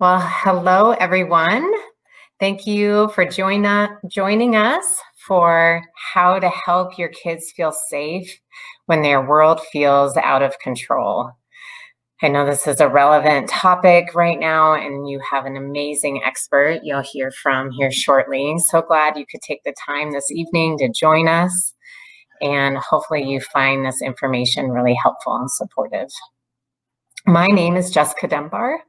Well, hello, everyone. Thank you for joining us for how to help your kids feel safe when their world feels out of control. I know this is a relevant topic right now, and you have an amazing expert you'll hear from here shortly. So glad you could take the time this evening to join us, and hopefully you find this information really helpful and supportive. My name is Jessica Dunbar.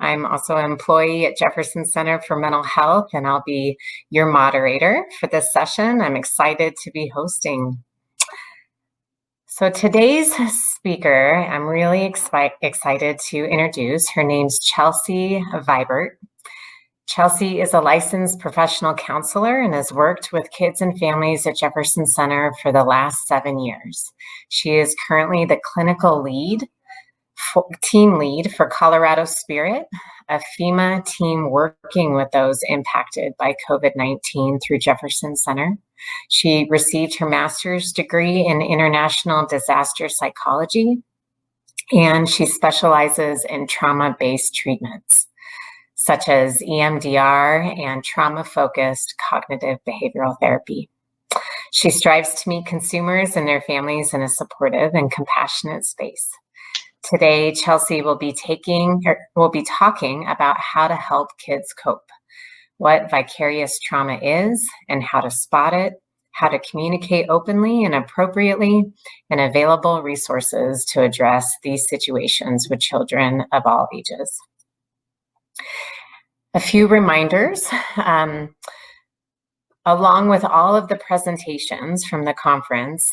I'm also an employee at Jefferson Center for Mental Health, and I'll be your moderator for this session. I'm excited to be hosting. So today's speaker, I'm really excited to introduce. Her name's Chelsea Vibert. Chelsea is a licensed professional counselor and has worked with kids and families at Jefferson Center for the last 7 years. She is currently the clinical team lead for Colorado Spirit, a FEMA team working with those impacted by COVID-19 through Jefferson Center. She received her master's degree in international disaster psychology, and she specializes in trauma-based treatments, such as EMDR and trauma-focused cognitive behavioral therapy. She strives to meet consumers and their families in a supportive and compassionate space. Today, Chelsea will be talking about how to help kids cope, what vicarious trauma is and how to spot it, how to communicate openly and appropriately, and available resources to address these situations with children of all ages. A few reminders. Along with all of the presentations from the conference,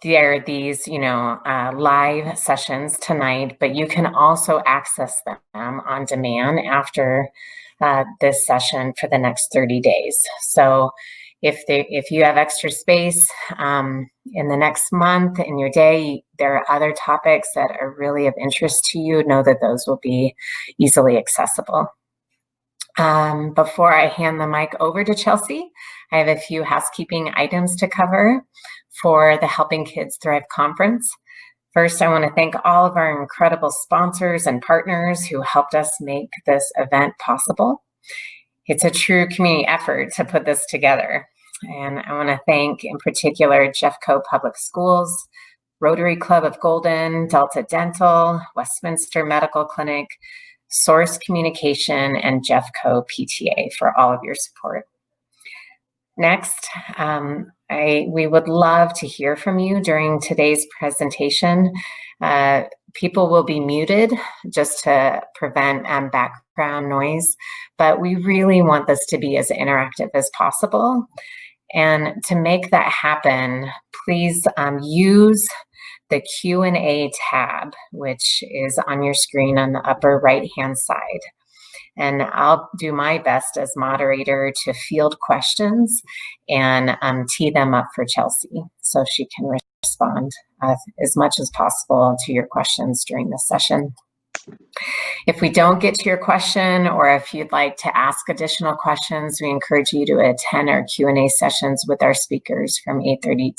there are these, live sessions tonight, but you can also access them on demand after this session for the next 30 days. So if you have extra space in the next month in your day, there are other topics that are really of interest to you, know that those will be easily accessible. Before I hand the mic over to Chelsea, I have a few housekeeping items to cover for the Helping Kids Thrive Conference. First, I want to thank all of our incredible sponsors and partners who helped us make this event possible. It's a true community effort to put this together. And I want to thank, in particular, Jeffco Public Schools, Rotary Club of Golden, Delta Dental, Westminster Medical Clinic, Source Communication, and Jeffco PTA for all of your support. Next, we would love to hear from you during today's presentation. People will be muted just to prevent background noise, but we really want this to be as interactive as possible. And to make that happen, please use the Q&A tab, which is on your screen on the upper right-hand side. And I'll do my best as moderator to field questions and tee them up for Chelsea so she can respond as much as possible to your questions during this session. If we don't get to your question, or if you'd like to ask additional questions, we encourage you to attend our Q&A sessions with our speakers from 8:30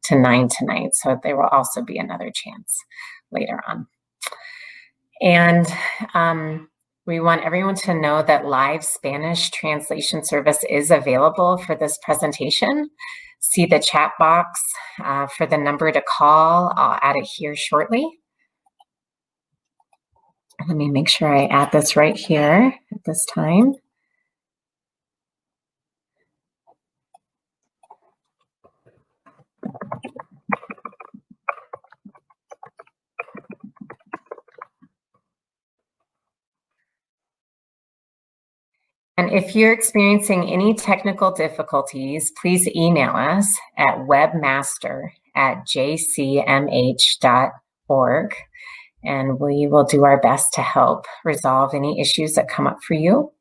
to 9 tonight. So there will also be another chance later on. And we want everyone to know that live Spanish translation service is available for this presentation. See the chat box for the number to call. I'll add it here shortly. Let me make sure I add this right here at this time. And if you're experiencing any technical difficulties, please email us at webmaster@jcmh.org, and we will do our best to help resolve any issues that come up for you.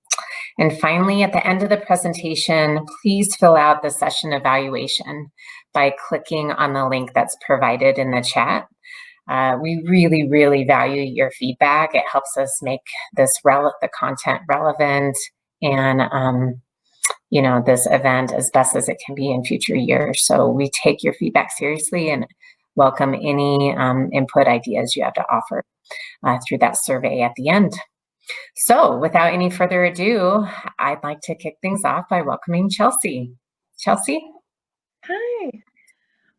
And finally, at the end of the presentation, please fill out the session evaluation by clicking on the link that's provided in the chat. We really, really value your feedback. It helps us make this the content relevant and this event as best as it can be in future years. So we take your feedback seriously, and welcome any input ideas you have to offer through that survey at the end. So without any further ado, I'd like to kick things off by welcoming Chelsea. Chelsea? Hi.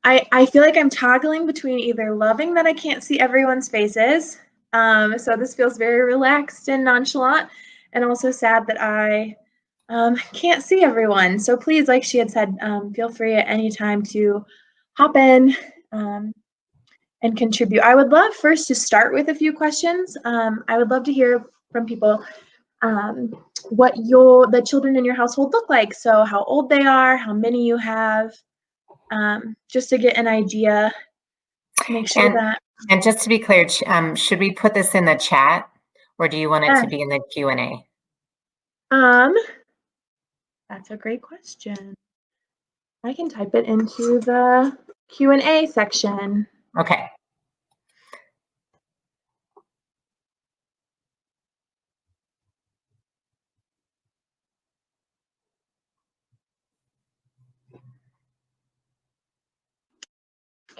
I feel like I'm toggling between either loving that I can't see everyone's faces, so this feels very relaxed and nonchalant, and also sad that I can't see everyone. So please, like she had said, feel free at any time to hop in and contribute. I would love first to start with a few questions. I would love to hear from people what the children in your household look like. So how old they are, how many you have, just to get an idea, to make sure that. And just to be clear, should we put this in the chat, or do you want it to be in the Q&A? That's a great question. I can type it into the Q&A section. Okay.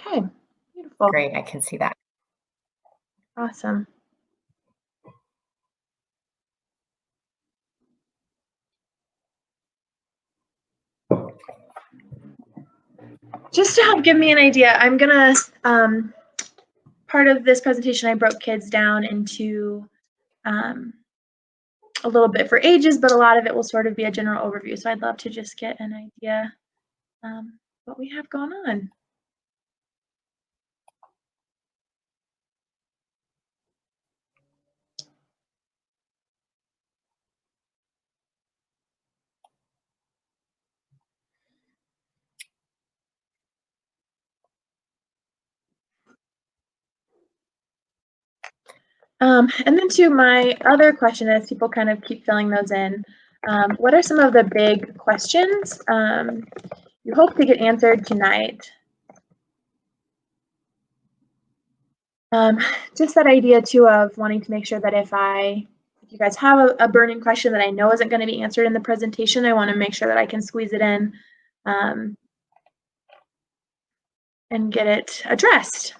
Okay, beautiful. Great, I can see that. Awesome. Just to help give me an idea, I'm gonna, part of this presentation, I broke kids down into a little bit for ages, but a lot of it will sort of be a general overview. So I'd love to just get an idea what we have going on. And then to my other question, as people kind of keep filling those in, what are some of the big questions you hope to get answered tonight? Just that idea too of wanting to make sure that if you guys have a burning question that I know isn't going to be answered in the presentation, I want to make sure that I can squeeze it in and get it addressed.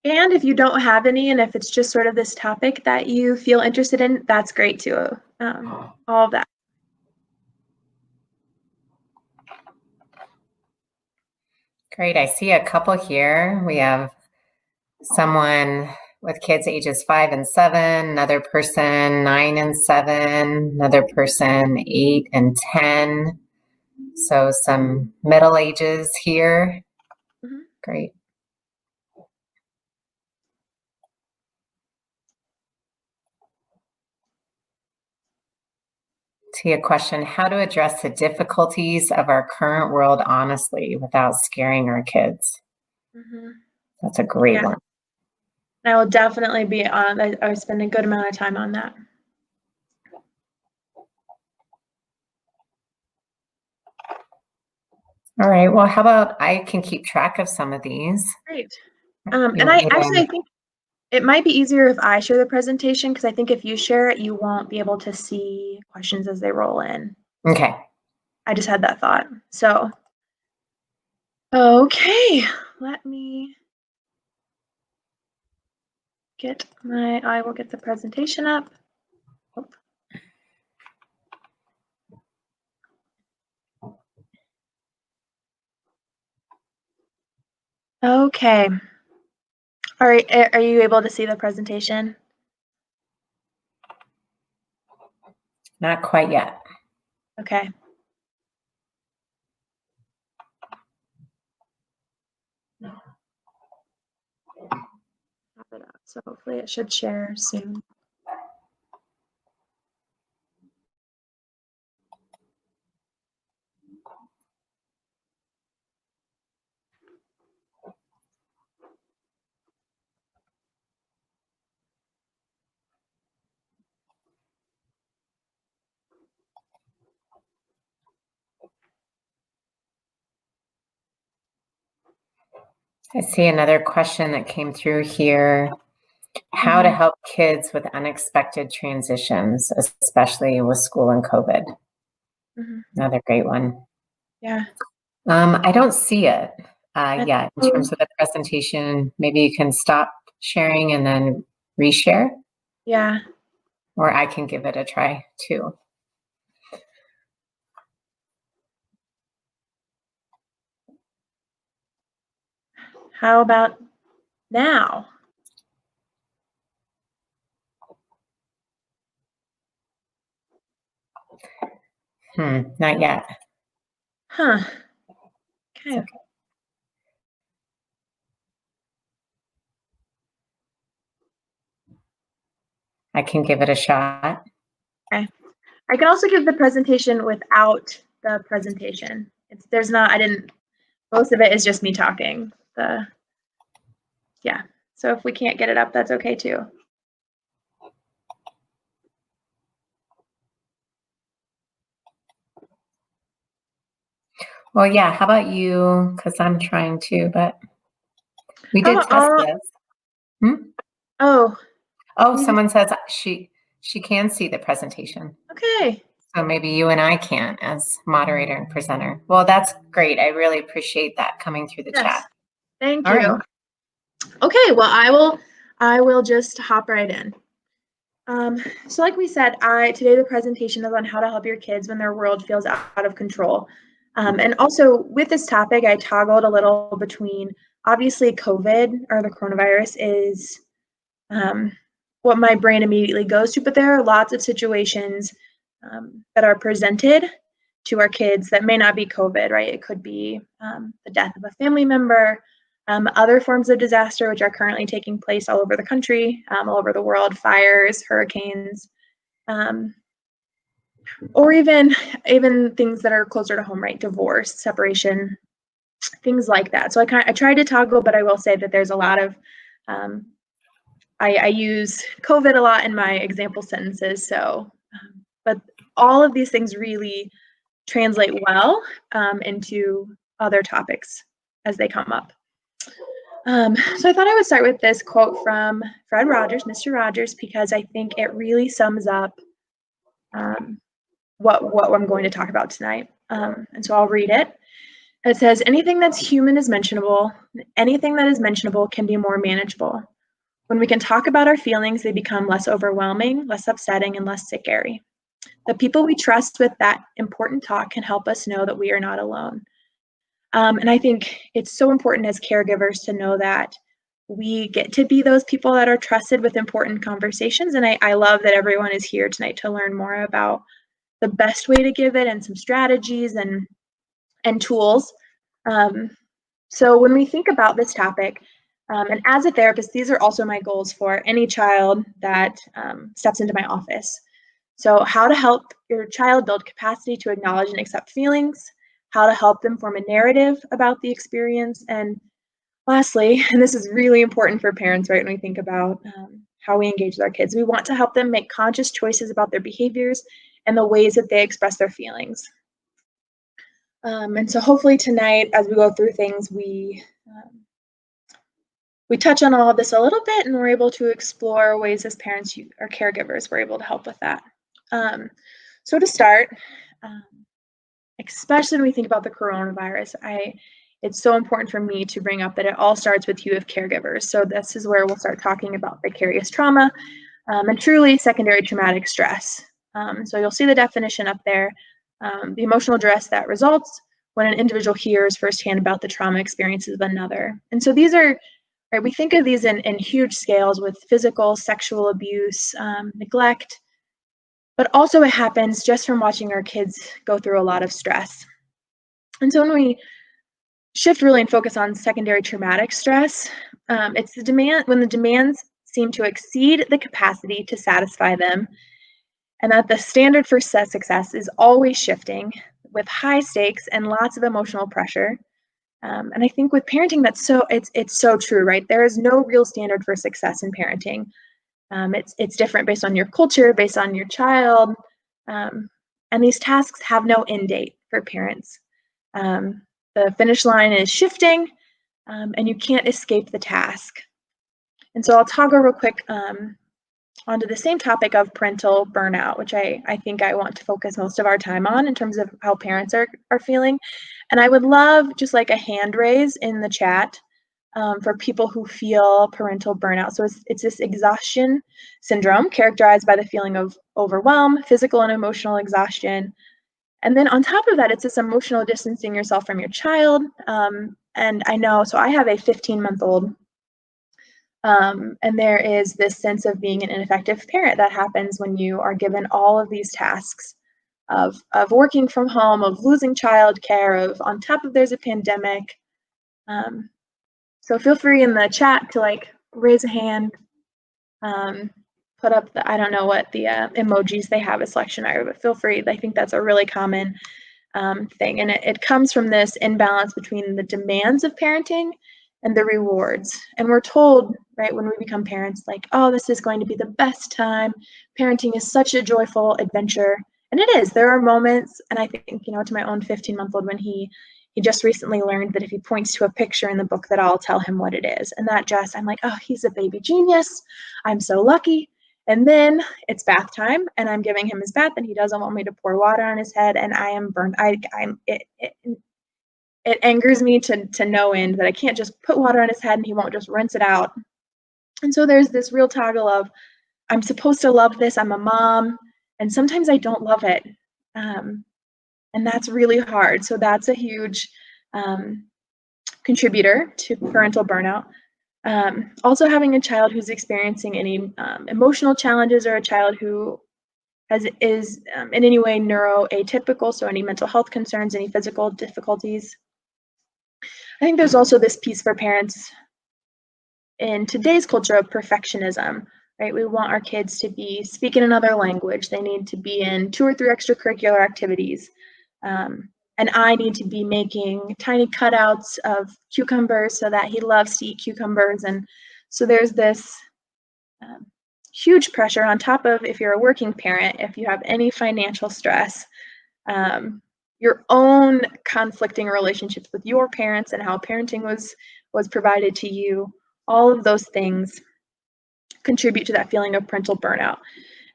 And if you don't have any, and if it's just sort of this topic that you feel interested in, that's great too. All of that. Great, I see a couple here. We have someone with kids ages 5 and 7, another person 9 and 7, another person 8 and 10. So some middle ages here. Mm-hmm. Great. See a question, how to address the difficulties of our current world honestly without scaring our kids. Mm-hmm. That's a great one. I will definitely be on, I spend a good amount of time on that. All right, well, how about I can keep track of some of these. Great. And I think it might be easier if I share the presentation, because I think if you share it, you won't be able to see questions as they roll in. Okay. I just had that thought. So, okay, let me I will get the presentation up. Oh. Okay. All right, are you able to see the presentation? Not quite yet. Okay. So hopefully it should share soon. I see another question that came through here. How to help kids with unexpected transitions, especially with school and COVID. Another great one. Yeah. I don't see it yet in terms of the presentation. Maybe you can stop sharing and then reshare. Yeah. Or I can give it a try too. How about now? Not yet. Huh. Okay. Okay. I can give it a shot. Okay. I can also give the presentation without the presentation. Most of it is just me talking. Yeah. So if we can't get it up, that's okay too. Well, yeah, how about you? Because I'm trying to, but we did test this. Oh, someone says she can see the presentation. okay. So maybe you and I can as moderator and presenter. Well, that's great. I really appreciate that coming through the chat. Thank All you. right. Okay, well, I will just hop right in. So like we said, today the presentation is on how to help your kids when their world feels out of control. And also with this topic, I toggled a little between, obviously COVID or the coronavirus is what my brain immediately goes to, but there are lots of situations that are presented to our kids that may not be COVID, right? It could be the death of a family member, other forms of disaster, which are currently taking place all over the country, all over the world, fires, hurricanes, or even things that are closer to home, right? Divorce, separation, things like that. So I tried to toggle, but I will say that there's a lot of, I use COVID a lot in my example sentences. So, but all of these things really translate well into other topics as they come up. So I thought I would start with this quote from Fred Rogers, Mr. Rogers, because I think it really sums up what I'm going to talk about tonight. And so I'll read it. It says, anything that's human is mentionable. Anything that is mentionable can be more manageable. When we can talk about our feelings, they become less overwhelming, less upsetting, and less scary. The people we trust with that important talk can help us know that we are not alone. And I think it's so important as caregivers to know that we get to be those people that are trusted with important conversations. And I love that everyone is here tonight to learn more about the best way to give it and some strategies and tools. So when we think about this topic, and as a therapist, these are also my goals for any child that steps into my office. So how to help your child build capacity to acknowledge and accept feelings, how to help them form a narrative about the experience, and lastly, and this is really important for parents, right, when we think about how we engage with our kids, we want to help them make conscious choices about their behaviors and the ways that they express their feelings. And so hopefully tonight, as we go through things, we touch on all of this a little bit, and we're able to explore ways as parents or caregivers we're able to help with that. So to start, especially when we think about the coronavirus, it's so important for me to bring up that it all starts with you as caregivers. So this is where we'll start talking about vicarious trauma and truly secondary traumatic stress. So you'll see the definition up there, the emotional distress that results when an individual hears firsthand about the trauma experiences of another. And so these are, right, we think of these in huge scales with physical, sexual abuse, neglect, but also it happens just from watching our kids go through a lot of stress. And so when we shift really and focus on secondary traumatic stress, it's when the demands seem to exceed the capacity to satisfy them, and that the standard for success is always shifting with high stakes and lots of emotional pressure. And I think with parenting, it's so true, right? There is no real standard for success in parenting. It's different based on your culture, based on your child, and these tasks have no end date for parents. The finish line is shifting, and you can't escape the task. And so I'll toggle real quick onto the same topic of parental burnout, which I think I want to focus most of our time on in terms of how parents are feeling. And I would love just like a hand raise in the chat for people who feel parental burnout. So it's this exhaustion syndrome characterized by the feeling of overwhelm, physical and emotional exhaustion. And then on top of that, it's this emotional distancing yourself from your child. And I know, so I have a 15-month-old, and there is this sense of being an ineffective parent that happens when you are given all of these tasks of working from home, of losing childcare, of on top of there's a pandemic. So feel free in the chat to like raise a hand, put up the, I don't know what the emojis they have as lectionary, but feel free. I think that's a really common thing. And it comes from this imbalance between the demands of parenting and the rewards. And we're told, right, when we become parents, like, oh, this is going to be the best time. Parenting is such a joyful adventure. And it is. There are moments, and I think, to my own 15-month-old, when he just recently learned that if he points to a picture in the book that I'll tell him what it is. And that just, I'm like, oh, he's a baby genius. I'm so lucky. And then it's bath time and I'm giving him his bath and he doesn't want me to pour water on his head and I am burned. It angers me to no end that I can't just put water on his head and he won't just rinse it out. And so there's this real toggle of, I'm supposed to love this, I'm a mom, and sometimes I don't love it. And that's really hard. So that's a huge contributor to parental burnout. Also having a child who's experiencing any emotional challenges or a child who is in any way neuroatypical, so any mental health concerns, any physical difficulties. I think there's also this piece for parents in today's culture of perfectionism, right? We want our kids to be speaking another language. They need to be in 2 or 3 extracurricular activities. And I need to be making tiny cutouts of cucumbers so that he loves to eat cucumbers. And so there's this huge pressure on top of, if you're a working parent, if you have any financial stress, your own conflicting relationships with your parents and how parenting was provided to you, all of those things contribute to that feeling of parental burnout.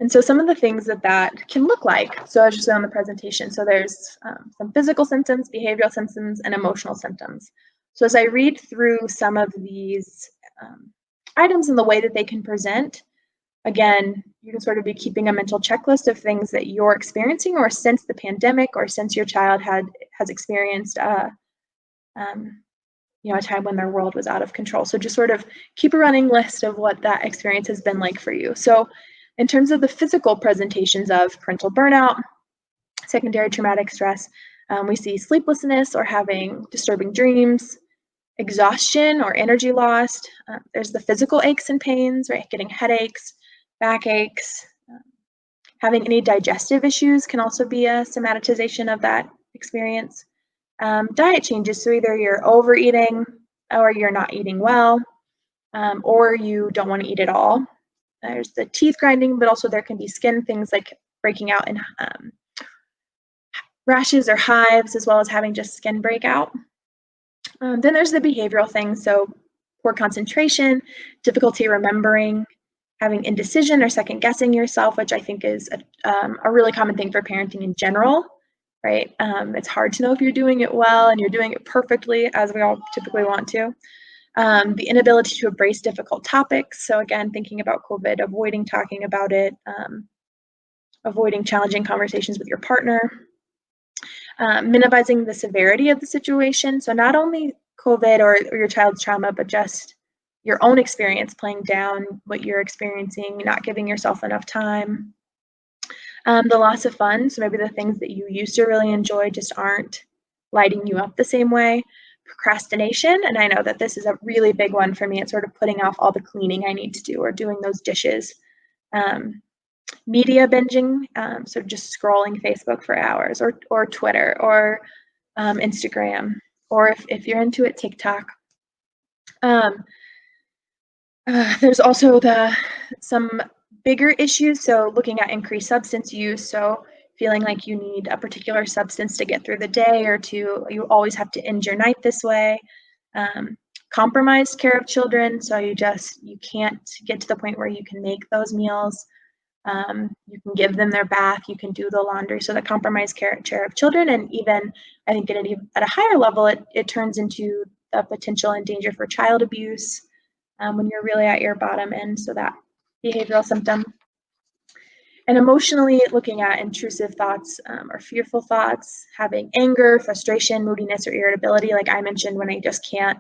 And so some of the things that can look like, so as you said on the presentation, so there's some physical symptoms, behavioral symptoms, and emotional symptoms. So as I read through some of these items and the way that they can present, again, you can sort of be keeping a mental checklist of things that you're experiencing or since the pandemic or since your child has experienced a time when their world was out of control. So just sort of keep a running list of what that experience has been like for you. So in terms of the physical presentations of parental burnout, secondary traumatic stress, we see sleeplessness or having disturbing dreams, exhaustion or energy loss. There's the physical aches and pains, right? Getting headaches, backaches, having any digestive issues can also be a somatization of that experience. Diet changes, so either you're overeating or you're not eating well, or you don't want to eat at all. There's the teeth grinding, but also there can be skin things like breaking out in rashes or hives, as well as having just skin breakout. Then there's the behavioral things, so poor concentration, difficulty remembering, having indecision or second guessing yourself, which I think is a really common thing for parenting in general, right? It's hard to know if you're doing it well and you're doing it perfectly, as we all typically want to. The inability to embrace difficult topics. So again, thinking about COVID, avoiding talking about it, avoiding challenging conversations with your partner, minimizing the severity of the situation. So not only COVID or your child's trauma, but just your own experience, playing down what you're experiencing, not giving yourself enough time. The loss of fun. So maybe the things that you used to really enjoy just aren't lighting you up the same way. Procrastination, and I know that this is a really big one for me. It's sort of putting off all the cleaning I need to do or doing those dishes. Media binging, so just scrolling Facebook for hours, or Twitter, or Instagram, or if you're into it, TikTok. There's also some bigger issues, so looking at increased substance use, so feeling like you need a particular substance to get through the day, or you always have to end your night this way. compromised care of children. So you can't get to the point where you can make those meals. You can give them their bath, you can do the laundry. So the compromised care of children, and even I think at a higher level, it turns into the potential and danger for child abuse when you're really at your bottom end. So that behavioral symptom. And emotionally, looking at intrusive thoughts or fearful thoughts, having anger, frustration, moodiness, or irritability, like I mentioned, when I just can't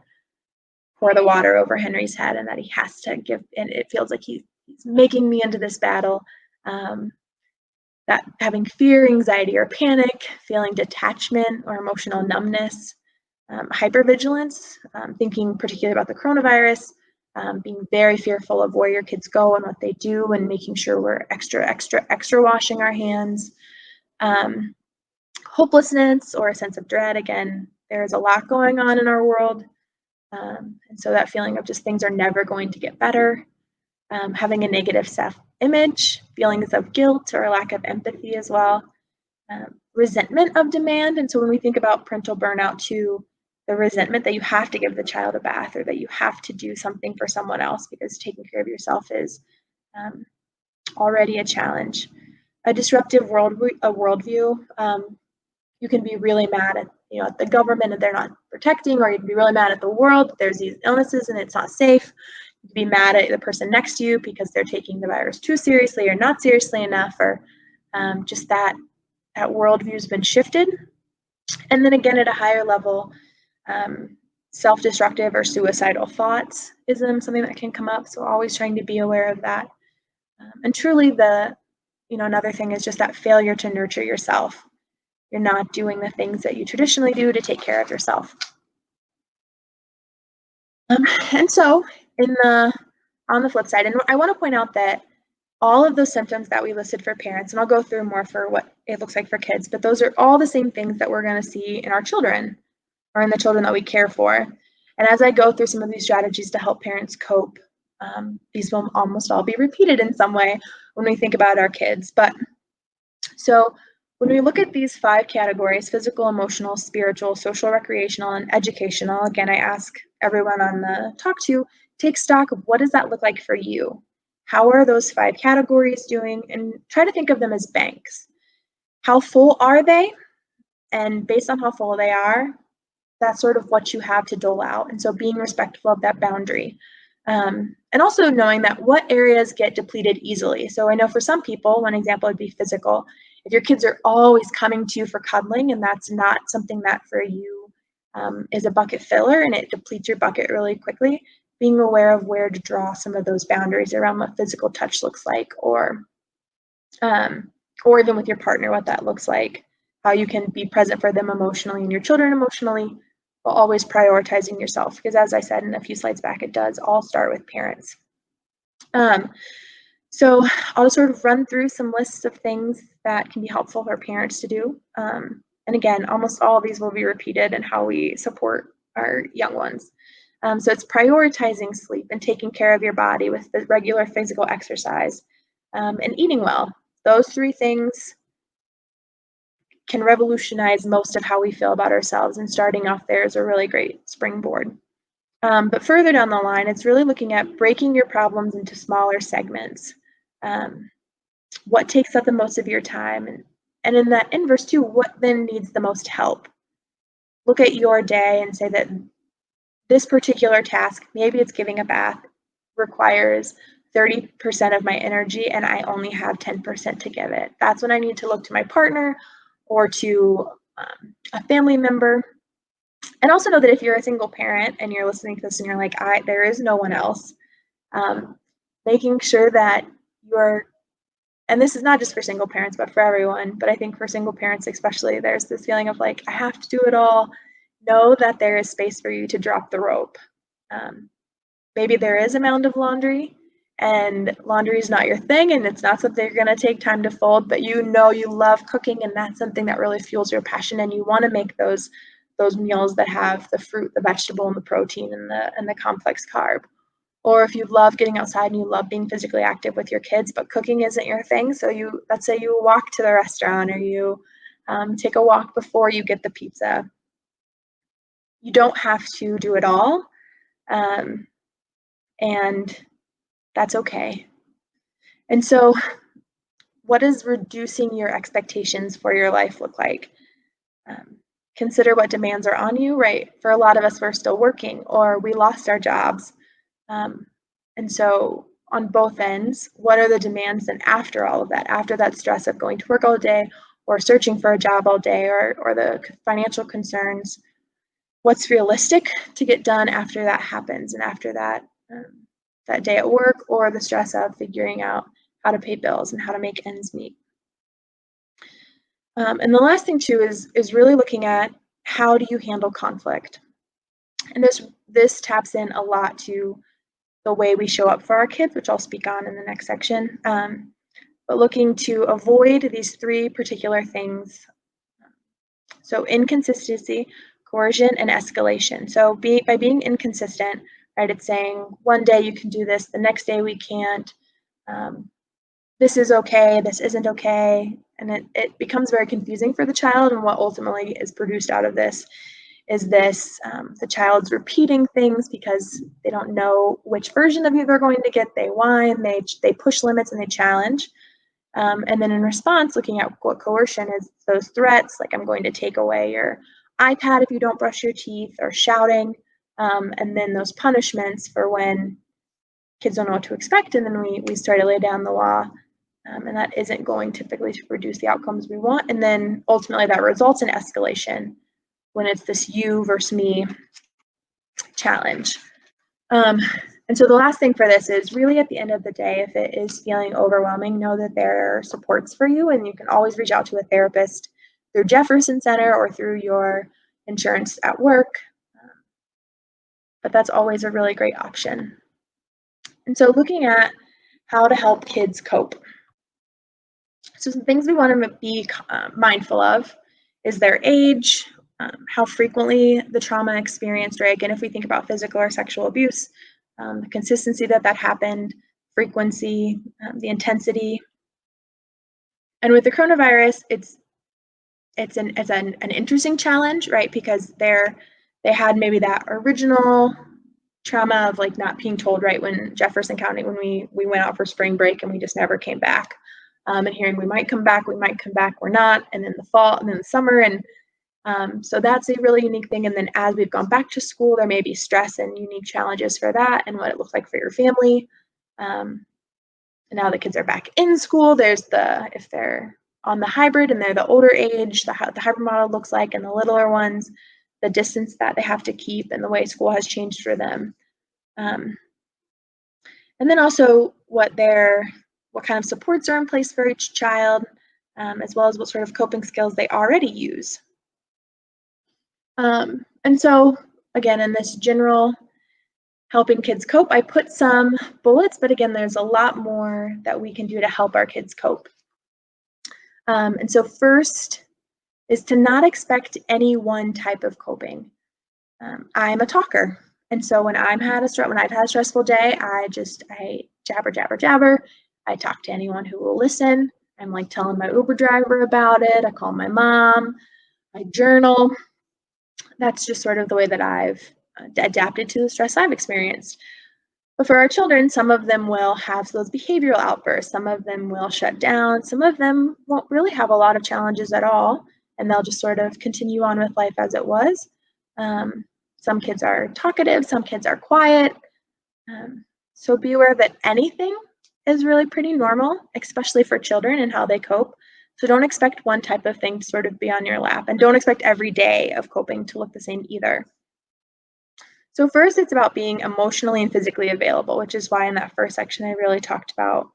pour the water over Henry's head and that he has to give, and it feels like he's making me into this battle. That having fear, anxiety, or panic, feeling detachment or emotional numbness, hypervigilance, thinking particularly about the coronavirus, being very fearful of where your kids go and what they do, and making sure we're extra washing our hands. Hopelessness or a sense of dread. Again, there's a lot going on in our world. And so that feeling of just things are never going to get better. Having a negative self-image, feelings of guilt or a lack of empathy as well. Resentment of demand. And so when we think about parental burnout too, the resentment that you have to give the child a bath or that you have to do something for someone else because taking care of yourself is already a challenge. A disruptive worldview. You can be really mad at the government and they're not protecting, or you can be really mad at the world. There's these illnesses and it's not safe. You can be mad at the person next to you because they're taking the virus too seriously or not seriously enough, or just that worldview has been shifted. And then again, at a higher level, self-destructive or suicidal thoughts is something that can come up. So always trying to be aware of that. And truly another thing is just that failure to nurture yourself. You're not doing the things that you traditionally do to take care of yourself. And so on the flip side, and I want to point out that all of those symptoms that we listed for parents, and I'll go through more for what it looks like for kids, but those are all the same things that we're going to see in our children or in the children that we care for. And as I go through some of these strategies to help parents cope, these will almost all be repeated in some way when we think about our kids. But so when we look at these 5 categories, physical, emotional, spiritual, social, recreational, and educational, again, I ask everyone on the talk to take stock of what does that look like for you? How are those 5 categories doing? And try to think of them as banks. How full are they? And based on how full they are, that's sort of what you have to dole out. And so being respectful of that boundary. And also knowing that what areas get depleted easily. So I know for some people, one example would be physical. If your kids are always coming to you for cuddling and that's not something that for you is a bucket filler and it depletes your bucket really quickly, being aware of where to draw some of those boundaries around what physical touch looks like, or even with your partner, what that looks like, how you can be present for them emotionally and your children emotionally, while always prioritizing yourself. Because as I said in a few slides back, it does all start with parents. So I'll just sort of run through some lists of things that can be helpful for parents to do. And again, almost all of these will be repeated in how we support our young ones. So it's prioritizing sleep and taking care of your body with the regular physical exercise and eating well. Those 3 things can revolutionize most of how we feel about ourselves, and starting off there is a really great springboard. But further down the line, it's really looking at breaking your problems into smaller segments. What takes up the most of your time? And in that inverse too, what then needs the most help? Look at your day and say that this particular task, maybe it's giving a bath, requires 30% of my energy and I only have 10% to give it. That's when I need to look to my partner or to a family member. And also know that if you're a single parent and you're listening to this and you're like, there is no one else, making sure that you're, and this is not just for single parents, but for everyone, but I think for single parents especially, there's this feeling of like, I have to do it all. Know that there is space for you to drop the rope. Maybe there is a mound of laundry and laundry is not your thing and it's not something you're going to take time to fold, but you love cooking and that's something that really fuels your passion, and you want to make those meals that have the fruit, the vegetable, and the protein and the complex carb. Or if you love getting outside and you love being physically active with your kids, but cooking isn't your thing, so let's say you walk to the restaurant or you take a walk before you get the pizza. You don't have to do it all. And that's okay. And so, what does reducing your expectations for your life look like? Consider what demands are on you, right? For a lot of us, we're still working or we lost our jobs. And so, on both ends, what are the demands then after all of that, after that stress of going to work all day or searching for a job all day or the financial concerns? What's realistic to get done after that happens and after that that day at work or the stress of figuring out how to pay bills and how to make ends meet. And the last thing too is really looking at how do you handle conflict. And this taps in a lot to the way we show up for our kids, which I'll speak on in the next section. But looking to avoid these three particular things. So inconsistency, coercion, and escalation. So by being inconsistent, right, it's saying one day you can do this, the next day we can't. This is okay, this isn't okay. And it becomes very confusing for the child, and what ultimately is produced out of this is the child's repeating things because they don't know which version of you they're going to get. They whine, they push limits, and they challenge. And then in response, looking at what coercion is, those threats, like I'm going to take away your iPad if you don't brush your teeth, or shouting, and then those punishments for when kids don't know what to expect, and then we start to lay down the law, and that isn't going typically to produce the outcomes we want, and then ultimately that results in escalation when it's this you versus me challenge. And so the last thing for this is really at the end of the day, if it is feeling overwhelming, know that there are supports for you, and you can always reach out to a therapist through Jefferson Center or through your insurance at work. But that's always a really great option. And so looking at how to help kids cope. So some things we want to be mindful of is their age, how frequently the trauma experienced, right? Again, if we think about physical or sexual abuse, the consistency that happened, frequency, the intensity. And with the coronavirus, it's an interesting challenge, right? Because they had maybe that original trauma of like not being told right when Jefferson County, when we went out for spring break and we just never came back. And hearing we might come back, we're not, and then the fall, and then the summer, and so that's a really unique thing. And then as we've gone back to school, there may be stress and unique challenges for that and what it looks like for your family. And now the kids are back in school. There's if they're on the hybrid and they're the older age, the hybrid model looks like, and the littler ones, the distance that they have to keep and the way school has changed for them. And then also what kind of supports are in place for each child, as well as what sort of coping skills they already use. And so, again, in this general helping kids cope, I put some bullets, but again, there's a lot more that we can do to help our kids cope. And so first is to not expect any one type of coping. I'm a talker. And so when I've had a stressful day, I jabber. I talk to anyone who will listen. I'm like telling my Uber driver about it. I call my mom. I journal. That's just sort of the way that I've adapted to the stress I've experienced. But for our children, some of them will have those behavioral outbursts. Some of them will shut down. Some of them won't really have a lot of challenges at all, and they'll just sort of continue on with life as it was. Some kids are talkative. Some kids are quiet. So be aware that anything is really pretty normal, especially for children and how they cope. So don't expect one type of thing to sort of be on your lap, and don't expect every day of coping to look the same either. So first, it's about being emotionally and physically available, which is why in that first section, I really talked about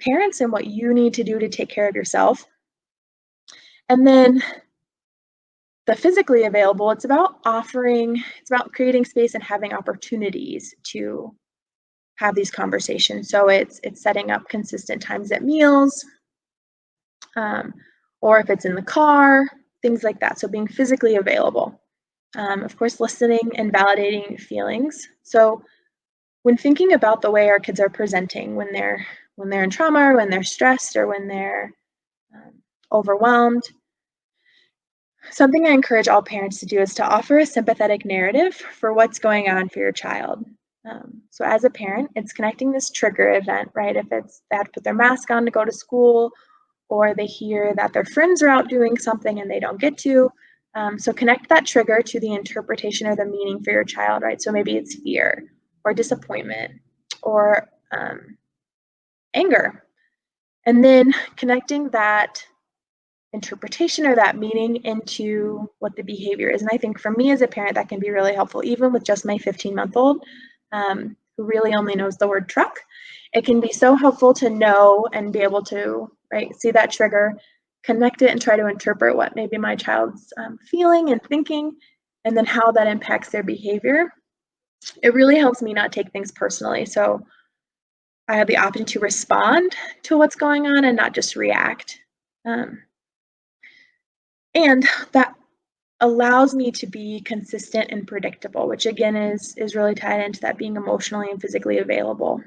parents and what you need to do to take care of yourself. And then the physically available, it's about creating space and having opportunities to have these conversations. So it's setting up consistent times at meals, or if it's in the car, things like that. So being physically available. Of course, listening and validating feelings. So when thinking about the way our kids are presenting when they're in trauma, or when they're stressed, or when they're overwhelmed, Something I encourage all parents to do is to offer a sympathetic narrative for what's going on for your child. So as a parent, it's connecting this trigger event, right? If it's they have to put their mask on to go to school, or they hear that their friends are out doing something and they don't get to. So connect that trigger to the interpretation or the meaning for your child, right? So maybe it's fear or disappointment or anger. And then connecting that interpretation or that meaning into what the behavior is. And I think for me as a parent, that can be really helpful, even with just my 15-month-old who really only knows the word truck. It can be so helpful to know and be able to, right, see that trigger, connect it, and try to interpret what maybe my child's feeling and thinking, and then how that impacts their behavior. It really helps me not take things personally. So I have the option to respond to what's going on and not just react. And that allows me to be consistent and predictable, which again is really tied into that being emotionally and physically available.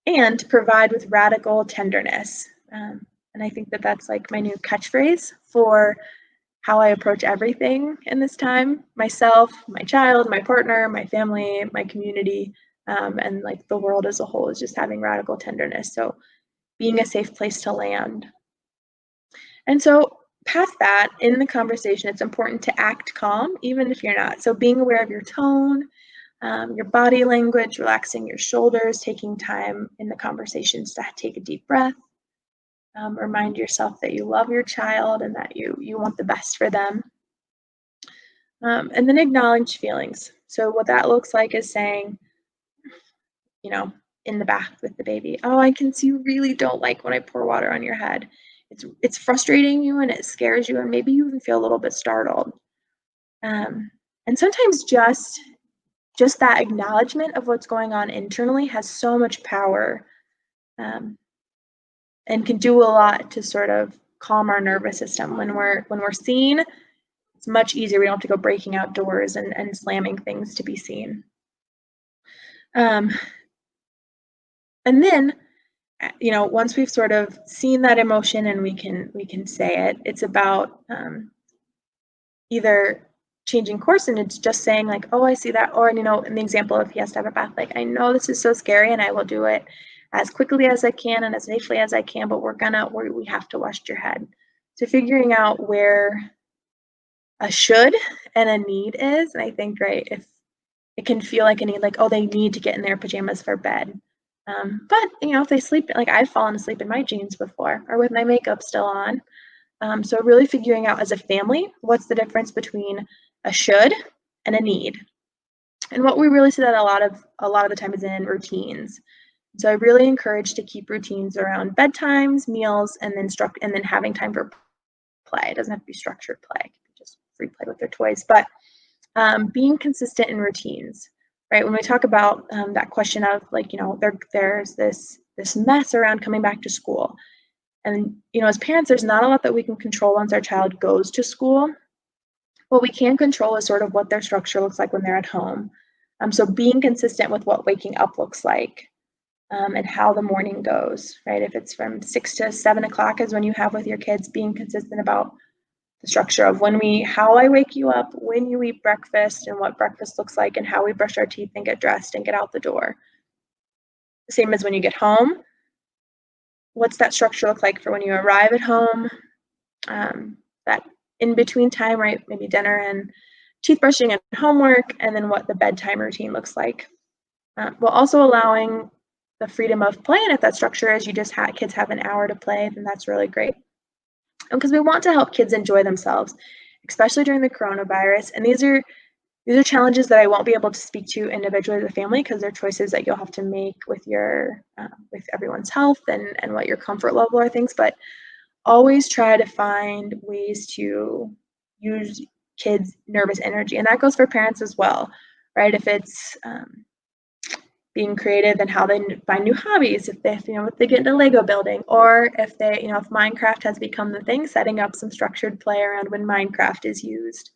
And to provide with radical tenderness. And I think that that's like my new catchphrase for how I approach everything in this time, myself, my child, my partner, my family, my community, and like the world as a whole is just having radical tenderness. So being a safe place to land. And so past that, in the conversation, it's important to act calm, even if you're not. So being aware of your tone, your body language, relaxing your shoulders, taking time in the conversations to take a deep breath. Remind yourself that you love your child and that you want the best for them. And then acknowledge feelings. So what that looks like is saying, you know, in the bath with the baby, oh, I can see you really don't like when I pour water on your head. It's frustrating you and it scares you and maybe you even feel a little bit startled. And sometimes just that acknowledgement of what's going on internally has so much power and can do a lot to sort of calm our nervous system. When we're seen, it's much easier. We don't have to go breaking out doors and slamming things to be seen. And then, you know, once we've sort of seen that emotion and we can say it, it's about either changing course and it's just saying like, oh, I see that, or, you know, in the example, if he has to have a bath, like, I know this is so scary and I will do it as quickly as I can and as safely as I can, but we have to wash your head. So figuring out where a should and a need is, and I think, right, if it can feel like a need, like, oh, they need to get in their pajamas for bed. But, you know, if they sleep, like I've fallen asleep in my jeans before or with my makeup still on. So really figuring out as a family, what's the difference between a should and a need. And what we really see that a lot of the time is in routines. So I really encourage to keep routines around bedtimes, meals, and then having time for play. It doesn't have to be structured play. It can just free play with their toys, but being consistent in routines, right? When we talk about that question of like, you know, there's this mess around coming back to school. And, you know, as parents, there's not a lot that we can control once our child goes to school. What we can control is sort of what their structure looks like when they're at home. So being consistent with what waking up looks like and how the morning goes, right? If it's from 6 to 7 o'clock is when you have with your kids, being consistent about the structure of how I wake you up, when you eat breakfast and what breakfast looks like and how we brush our teeth and get dressed and get out the door. Same as when you get home. What's that structure look like for when you arrive at home? That in between time, right? Maybe dinner and teeth brushing and homework, and then what the bedtime routine looks like. While also allowing the freedom of play, and if that structure is you just kids have an hour to play, then that's really great. Because we want to help kids enjoy themselves, especially during the coronavirus. And these are challenges that I won't be able to speak to individually as a family because they're choices that you'll have to make with your with everyone's health and what your comfort level are things. But always try to find ways to use kids' nervous energy, and that goes for parents as well, right? If it's being creative and how they find new hobbies, if they get into Lego building, or if if Minecraft has become the thing, setting up some structured play around when Minecraft is used.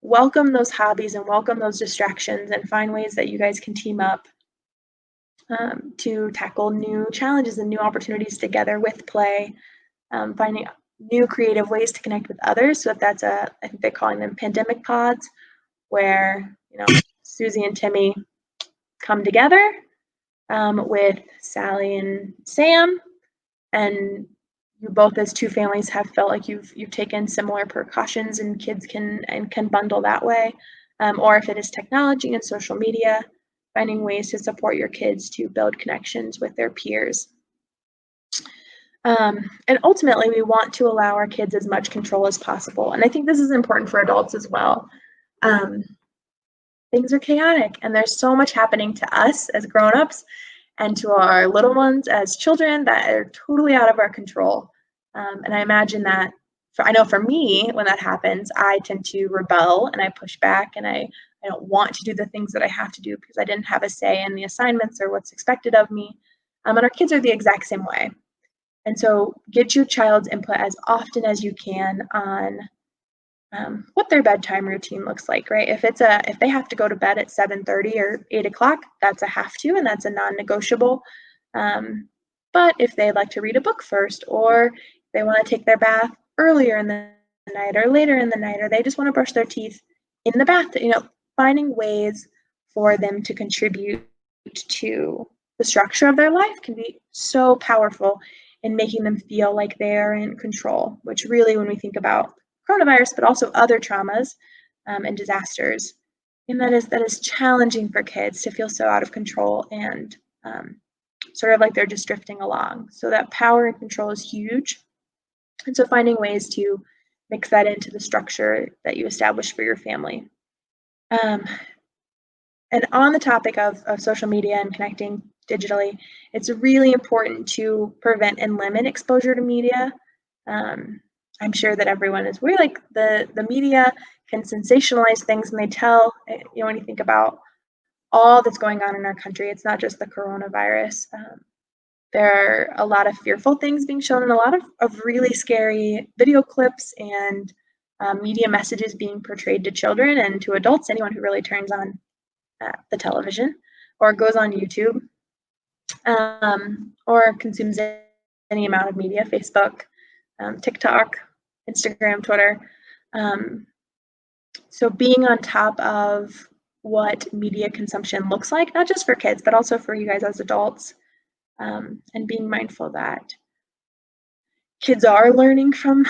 Welcome those hobbies and welcome those distractions and find ways that you guys can team up to tackle new challenges and new opportunities together with play, finding new creative ways to connect with others. So that's I think they're calling them pandemic pods, where, Susie and Timmy come together with Sally and Sam, and you both as two families have felt like you've taken similar precautions, and kids can bundle that way. Or if it is technology and social media, finding ways to support your kids to build connections with their peers. And ultimately, we want to allow our kids as much control as possible. And I think this is important for adults as well. Things are chaotic, and there's so much happening to us as grown-ups and to our little ones as children that are totally out of our control. And I imagine that, I know for me, when that happens, I tend to rebel and I push back, and I don't want to do the things that I have to do because I didn't have a say in the assignments or what's expected of me. And our kids are the exact same way. And so get your child's input as often as you can on what their bedtime routine looks like, right? If they have to go to bed at 7:30 or 8 o'clock, that's a have to, and that's a non-negotiable. But if they'd like to read a book first, or they want to take their bath earlier in the night or later in the night, or they just want to brush their teeth in the bath, finding ways for them to contribute to the structure of their life can be so powerful in making them feel like they're in control, which really, when we think about coronavirus, but also other traumas and disasters, and that is challenging for kids to feel so out of control and sort of like they're just drifting along. So that power and control is huge. And so finding ways to mix that into the structure that you establish for your family. And on the topic of social media and connecting digitally, it's really important to prevent and limit exposure to media. I'm sure that everyone is aware, like the media can sensationalize things, and they tell, when you think about all that's going on in our country, it's not just the coronavirus. There are a lot of fearful things being shown, and a lot of really scary video clips and media messages being portrayed to children and to adults, anyone who really turns on the television or goes on YouTube or consumes any amount of media, Facebook, TikTok, Instagram, Twitter. So being on top of what media consumption looks like, not just for kids, but also for you guys as adults, and being mindful that kids are learning from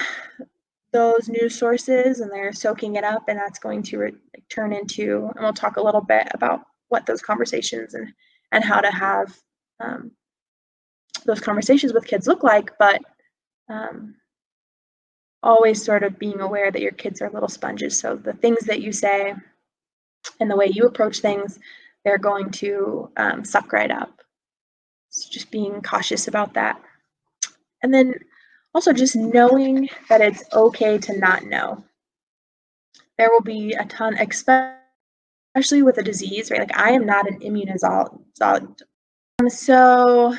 those news sources and they're soaking it up, and that's going to turn into, and we'll talk a little bit about what those conversations and how to have those conversations with kids look like, but always sort of being aware that your kids are little sponges. So the things that you say and the way you approach things, they're going to suck right up. So just being cautious about that. And then also just knowing that it's okay to not know. There will be a ton, especially with a disease, right? Like I am not an immunizologist. So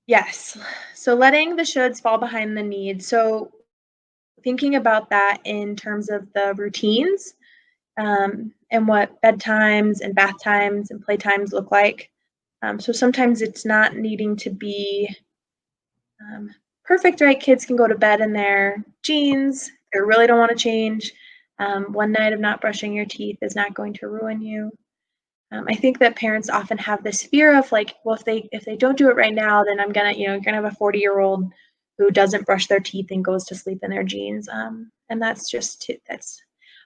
yes, so letting the shoulds fall behind the needs. So thinking about that in terms of the routines and what bedtimes and bath times and playtimes look like. So sometimes it's not needing to be perfect, right? Kids can go to bed in their jeans. They really don't want to change. One night of not brushing your teeth is not going to ruin you. I think that parents often have this fear of like, well, if they don't do it right now, then I'm gonna, you're gonna have a 40-year-old who doesn't brush their teeth and goes to sleep in their jeans. And that's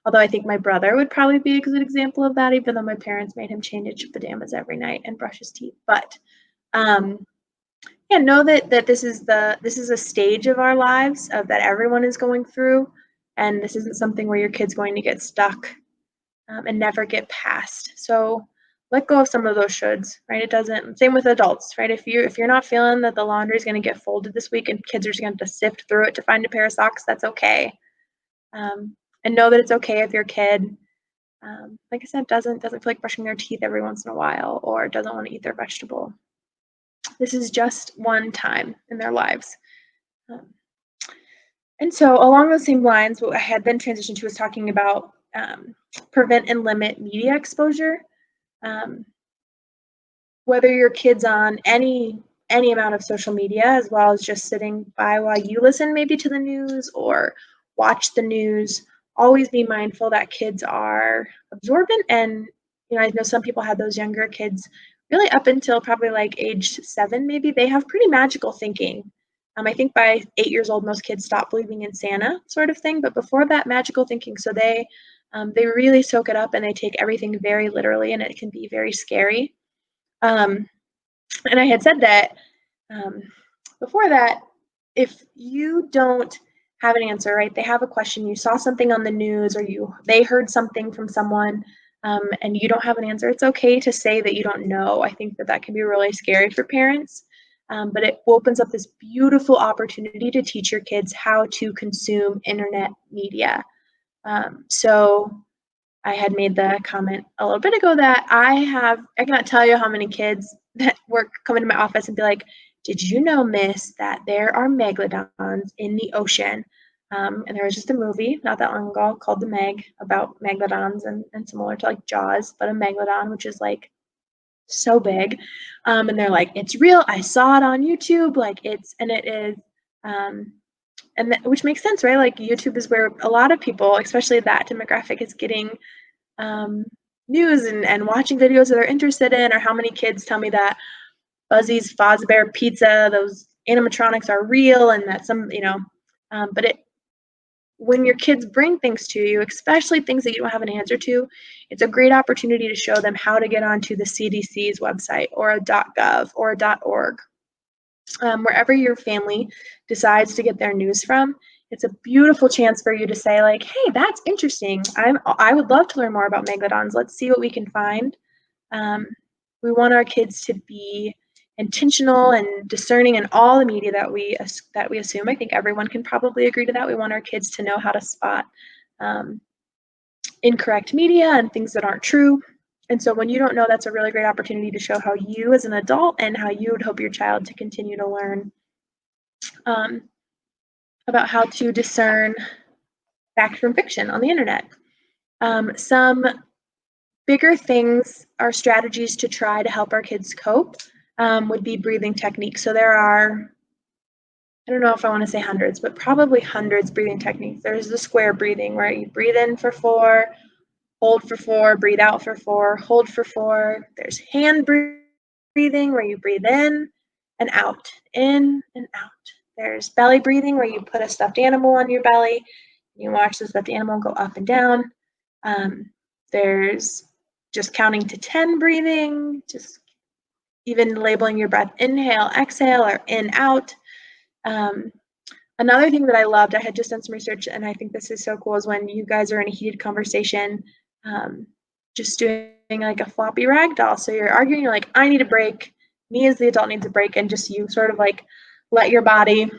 although I think my brother would probably be a good example of that, even though my parents made him change his pajamas every night and brush his teeth. But yeah, know that this is a stage of our lives that everyone is going through, and this isn't something where your kid's going to get stuck and never get past. So let go of some of those shoulds, right? It doesn't, same with adults, right? If you're not feeling that the laundry is going to get folded this week and kids are just going to sift through it to find a pair of socks, that's okay. And know that it's okay if your kid, like I said, doesn't feel like brushing their teeth every once in a while or doesn't want to eat their vegetable. This is just one time in their lives. And so along those same lines, what I had then transitioned to was talking about prevent and limit media exposure. Whether your kid's on any any amount of social media, as well as just sitting by while you listen maybe to the news or watch the news. Always be mindful that kids are absorbent, and I know some people have those younger kids really up until probably like age 7, maybe they have pretty magical thinking. I think by 8 years old, most kids stop believing in Santa, sort of thing. But before that, magical thinking. So they really soak it up and they take everything very literally, and it can be very scary. And I had said that um, before that, if you don't have an answer, right? They have a question, you saw something on the news, or they heard something from someone, and you don't have an answer. It's okay to say that you don't know. I think that can be really scary for parents, but it opens up this beautiful opportunity to teach your kids how to consume internet media. So I had made the comment a little bit ago that I cannot tell you how many kids that come into my office and be like, did you know, miss, that there are megalodons in the ocean? And there was just a movie not that long ago called The Meg about megalodons and similar to like Jaws, but a megalodon, which is like so big. And they're like, it's real. I saw it on YouTube. It is. Which makes sense, right? Like YouTube is where a lot of people, especially that demographic, is getting news and watching videos that they're interested in. Or how many kids tell me that Buzzy's Fozbear Pizza, those animatronics are real, and that when your kids bring things to you, especially things that you don't have an answer to, it's a great opportunity to show them how to get onto the CDC's website or a .gov or a .org. Wherever your family decides to get their news from, it's a beautiful chance for you to say, like, hey, that's interesting. I would love to learn more about megalodons. Let's see what we can find. We want our kids to be intentional and discerning in all the media that we assume. I think everyone can probably agree to that. We want our kids to know how to spot incorrect media and things that aren't true. And so when you don't know, that's a really great opportunity to show how you as an adult and how you would hope your child to continue to learn about how to discern fact from fiction on the internet. Some bigger things are strategies to try to help our kids cope would be breathing techniques. So there are, I don't know if I want to say hundreds, but probably hundreds breathing techniques. There's the square breathing where you breathe in for 4, hold for 4, breathe out for 4, hold for 4. There's hand breathing where you breathe in and out, in and out. There's belly breathing where you put a stuffed animal on your belly and you watch the stuffed animal go up and down. There's just counting to 10 breathing, just even labeling your breath, inhale, exhale, or in, out. Another thing that I loved, I had just done some research, and I think this is so cool, is when you guys are in a heated conversation, just doing like a floppy rag doll. So you're arguing, you're like, I need a break. Me as the adult needs a break, and just you sort of like let your body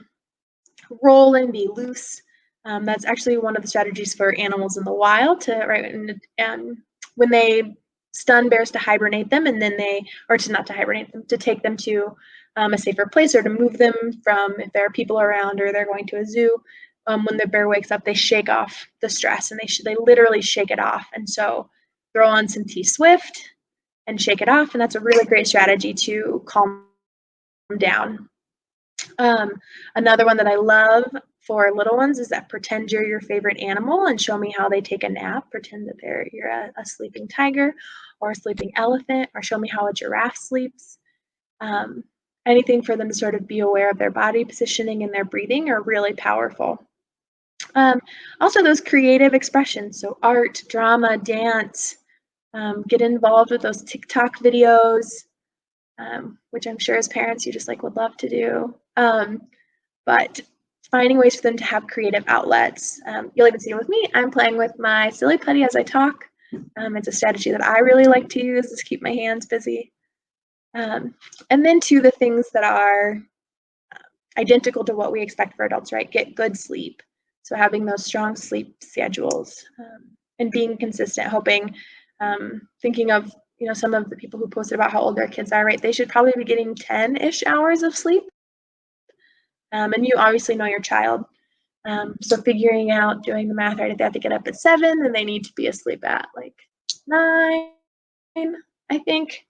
roll and be loose. That's actually one of the strategies for animals in the wild when they stun bears, to hibernate them, and then to take them to a safer place, or to move them from, if there are people around or they're going to a zoo. When the bear wakes up, they shake off the stress, and they literally shake it off. And so throw on some T-Swift and shake it off, and that's a really great strategy to calm down. Another one that I love for little ones is that pretend you're your favorite animal and show me how they take a nap. Pretend that you're a sleeping tiger or a sleeping elephant, or show me how a giraffe sleeps. Anything for them to sort of be aware of their body positioning and their breathing are really powerful. Also, those creative expressions, so art, drama, dance, get involved with those TikTok videos, which I'm sure as parents you just would love to do. But finding ways for them to have creative outlets. You'll even see it with me. I'm playing with my silly putty as I talk. It's a strategy that I really like to use, is keep my hands busy. And then to the things that are identical to what we expect for adults, right? Get good sleep. So having those strong sleep schedules and being consistent, thinking of some of the people who posted about how old their kids are, right? They should probably be getting 10-ish hours of sleep. And you obviously know your child. So figuring out, doing the math, right? If they have to get up at 7, then they need to be asleep at 9, I think.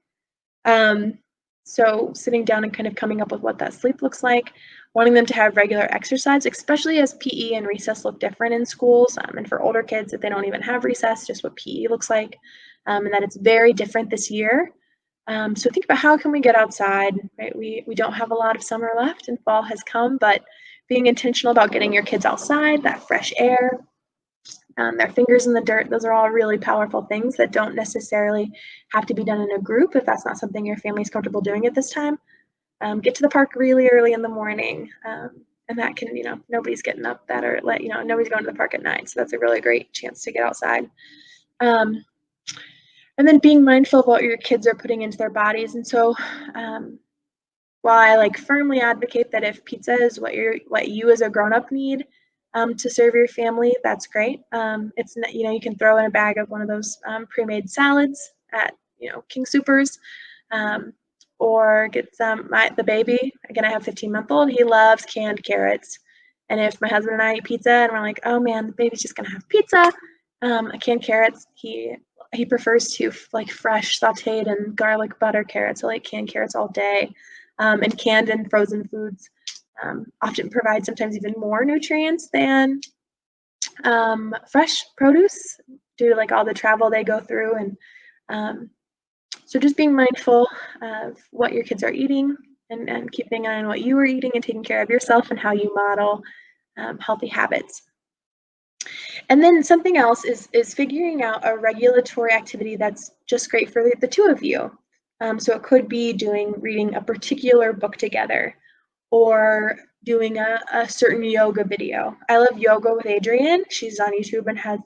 So sitting down and kind of coming up with what that sleep looks like, wanting them to have regular exercise, especially as PE and recess look different in schools, and for older kids, if they don't even have recess, just what PE looks like, and that it's very different this year. So think about how can we get outside, right? We don't have a lot of summer left and fall has come, but being intentional about getting your kids outside, that fresh air, their fingers in the dirt, those are all really powerful things that don't necessarily have to be done in a group if that's not something your family's comfortable doing at this time. Get to the park really early in the morning. And that can, nobody's getting up that or nobody's going to the park at 9. So that's a really great chance to get outside. And then being mindful of what your kids are putting into their bodies. And so while I firmly advocate that if pizza is what you as a grown-up need to serve your family, that's great. It's not, you can throw in a bag of one of those pre-made salads at King Soopers, or get some. The baby, again, I have a 15-month-old. He loves canned carrots, and if my husband and I eat pizza and we're like, oh man, the baby's just gonna have pizza, canned carrots, he prefers to fresh sauteed and garlic butter carrots. So canned carrots all day. And canned and frozen foods often provide sometimes even more nutrients than fresh produce due to all the travel they go through. And so just being mindful of what your kids are eating and keeping an eye on what you are eating and taking care of yourself and how you model healthy habits. And then something else is figuring out a regulatory activity that's just great for the two of you. So it could be reading a particular book together, or doing a certain yoga video. I love Yoga with Adrienne. She's on YouTube and has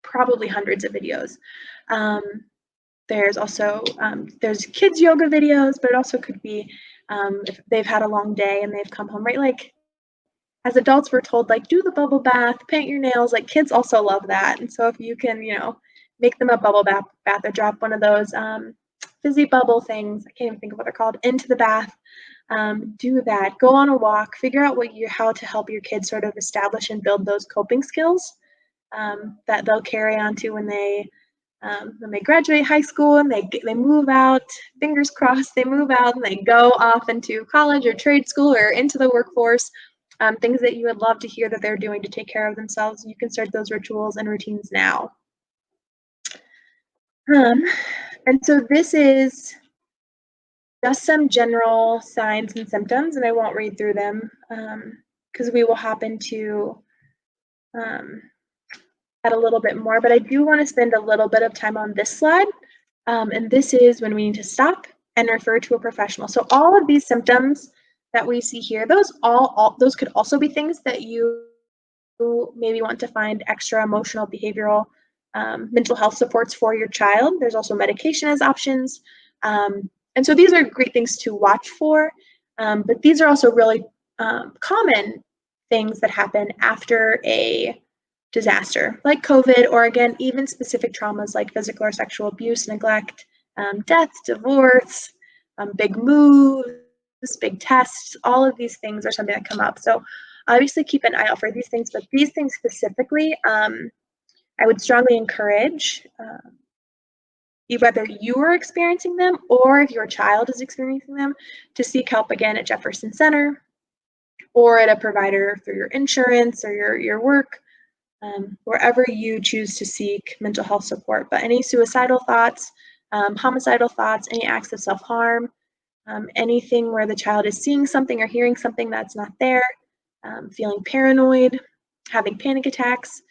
probably hundreds of videos. There's also there's kids yoga videos, but it also could be if they've had a long day and they've come home, right? As adults, we're told do the bubble bath, paint your nails. Kids also love that, and so if you can, make them a bubble bath or drop one of those fizzy bubble things, I can't even think of what they're called, into the bath. Do that. Go on a walk. Figure out how to help your kids sort of establish and build those coping skills that they'll carry on to when they graduate high school and they move out. Fingers crossed, they move out and they go off into college or trade school or into the workforce. Things that you would love to hear that they're doing to take care of themselves. You can start those rituals and routines now. And so this is just some general signs and symptoms, and I won't read through them because we will hop into that a little bit more, but I do want to spend a little bit of time on this slide, and this is when we need to stop and refer to a professional. So all of these symptoms that we see here, those could also be things that you maybe want to find extra emotional, behavioral, mental health supports for your child. There's also medication as options. And so these are great things to watch for, but these are also really common things that happen after a disaster, like COVID, or again, even specific traumas like physical or sexual abuse, neglect, death, divorce, big moves, big tests. All of these things are something that come up. So obviously keep an eye out for these things, but these things specifically, I would strongly encourage whether you are experiencing them or if your child is experiencing them, to seek help again at Jefferson Center or at a provider through your insurance or your work, wherever you choose to seek mental health support. But any suicidal thoughts, homicidal thoughts, any acts of self-harm, anything where the child is seeing something or hearing something that's not there, feeling paranoid, having panic attacks,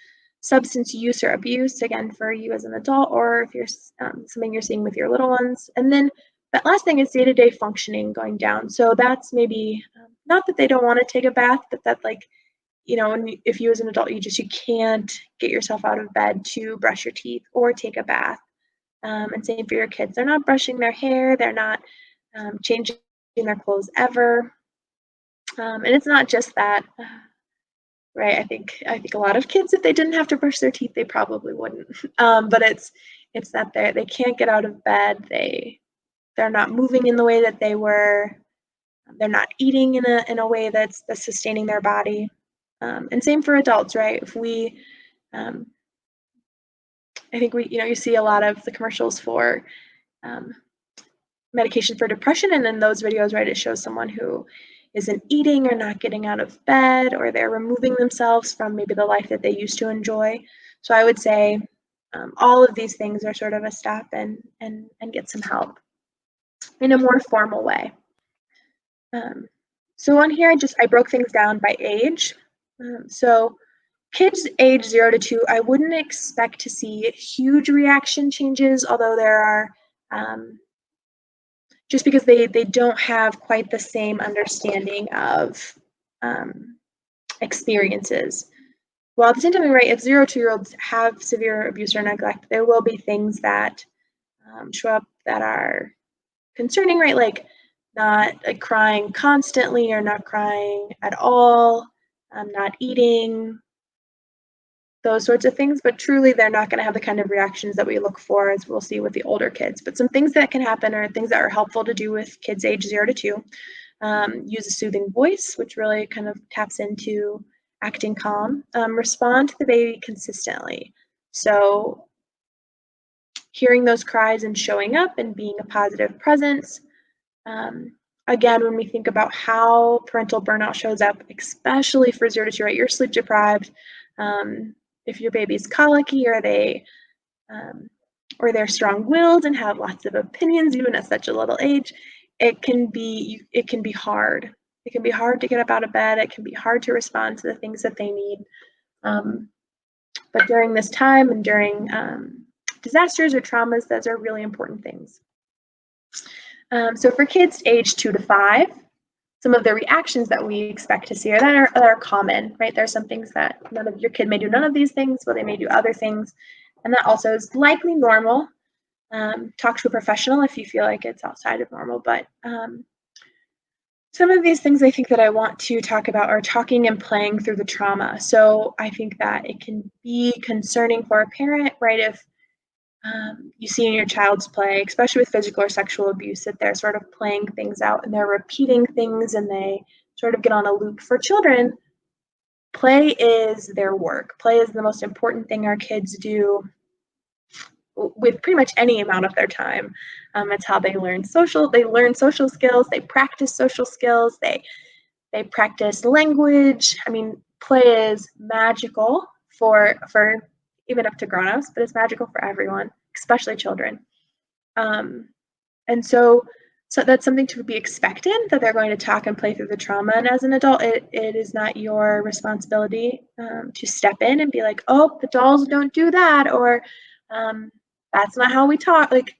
substance use or abuse, again, for you as an adult, or if you're something you're seeing with your little ones. And then that last thing is day-to-day functioning going down. So that's maybe not that they don't want to take a bath, but that if you as an adult, you can't get yourself out of bed to brush your teeth or take a bath. And same for your kids. They're not brushing their hair. They're not changing their clothes ever. And it's not just that. Right, I think a lot of kids, if they didn't have to brush their teeth, they probably wouldn't. But it's that they can't get out of bed. They're not moving in the way that they were. They're not eating in a way that's sustaining their body. And same for adults, right? If we, I think you see a lot of the commercials for medication for depression, and in those videos, right, it shows someone who isn't eating or not getting out of bed, or they're removing themselves from maybe the life that they used to enjoy. So I would say all of these things are sort of a stop and get some help in a more formal way. So on here, I broke things down by age. So kids age 0 to 2, I wouldn't expect to see huge reaction changes, although there are, just because they don't have quite the same understanding of experiences. While at the same time, right, if 0 to 2-year-olds have severe abuse or neglect, there will be things that show up that are concerning, right? Like not crying constantly or not crying at all, not eating, those sorts of things. But truly, they're not going to have the kind of reactions that we look for, as we'll see with the older kids. But some things that can happen are things that are helpful to do with kids age 0 to 2. Use a soothing voice, which really kind of taps into acting calm. Respond to the baby consistently. So hearing those cries and showing up and being a positive presence. Again, when we think about how parental burnout shows up, especially for 0 to 2, right, you're sleep deprived. If your baby's colicky, or they're strong-willed and have lots of opinions, even at such a little age, it can be hard. It can be hard to get up out of bed. It can be hard to respond to the things that they need. But during this time and during disasters or traumas, those are really important things. So for kids aged 2 to 5, some of the reactions that we expect to see that are common, right? There's some things that your kid may do none of these things, but they may do other things, and that also is likely normal. Talk to a professional if you feel like it's outside of normal, but some of these things I think that I want to talk about are talking and playing through the trauma. So I think that it can be concerning for a parent, right, if you see in your child's play, especially with physical or sexual abuse, that they're sort of playing things out and they're repeating things and they sort of get on a loop. For children, play is their work. Play is the most important thing our kids do with pretty much any amount of their time. It's how they learn social skills, they practice social skills, they practice language. I mean, play is magical for even up to grown-ups, but it's magical for everyone, especially children. And so that's something to be expected, that they're going to talk and play through the trauma. And as an adult, it is not your responsibility to step in and be like, oh, the dolls don't do that, or that's not how we talk. Like,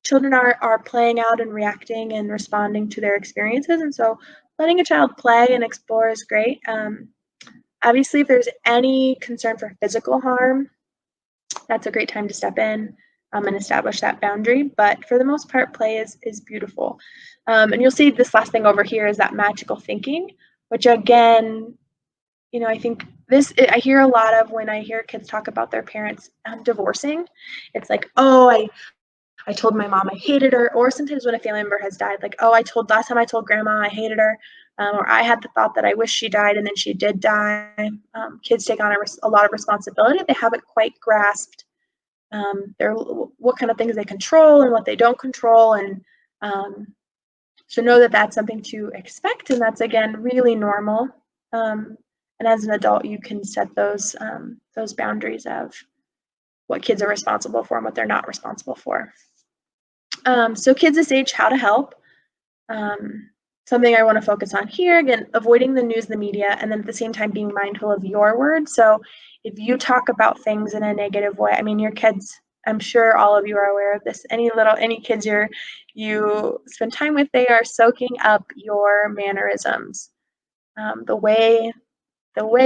children are playing out and reacting and responding to their experiences. And so letting a child play and explore is great. Obviously, if there's any concern for physical harm, that's a great time to step in and establish that boundary. But for the most part, play is beautiful. And you'll see this last thing over here is that magical thinking, which again, I think I hear a lot of when I hear kids talk about their parents divorcing. It's like, oh, I told my mom I hated her, or sometimes when a family member has died, like, oh, last time I told grandma I hated her, or I had the thought that I wish she died and then she did die. Kids take on a lot of responsibility. They haven't quite grasped what kind of things they control and what they don't control, and so know that that's something to expect, and that's again really normal. And as an adult, you can set those boundaries of what kids are responsible for and what they're not responsible for. So kids this age, how to help. Something I want to focus on here, again, avoiding the news, the media, and then at the same time being mindful of your words. So if you talk about things in a negative way, I mean, your kids, I'm sure all of you are aware of this, any kids you spend time with, they are soaking up your mannerisms. The way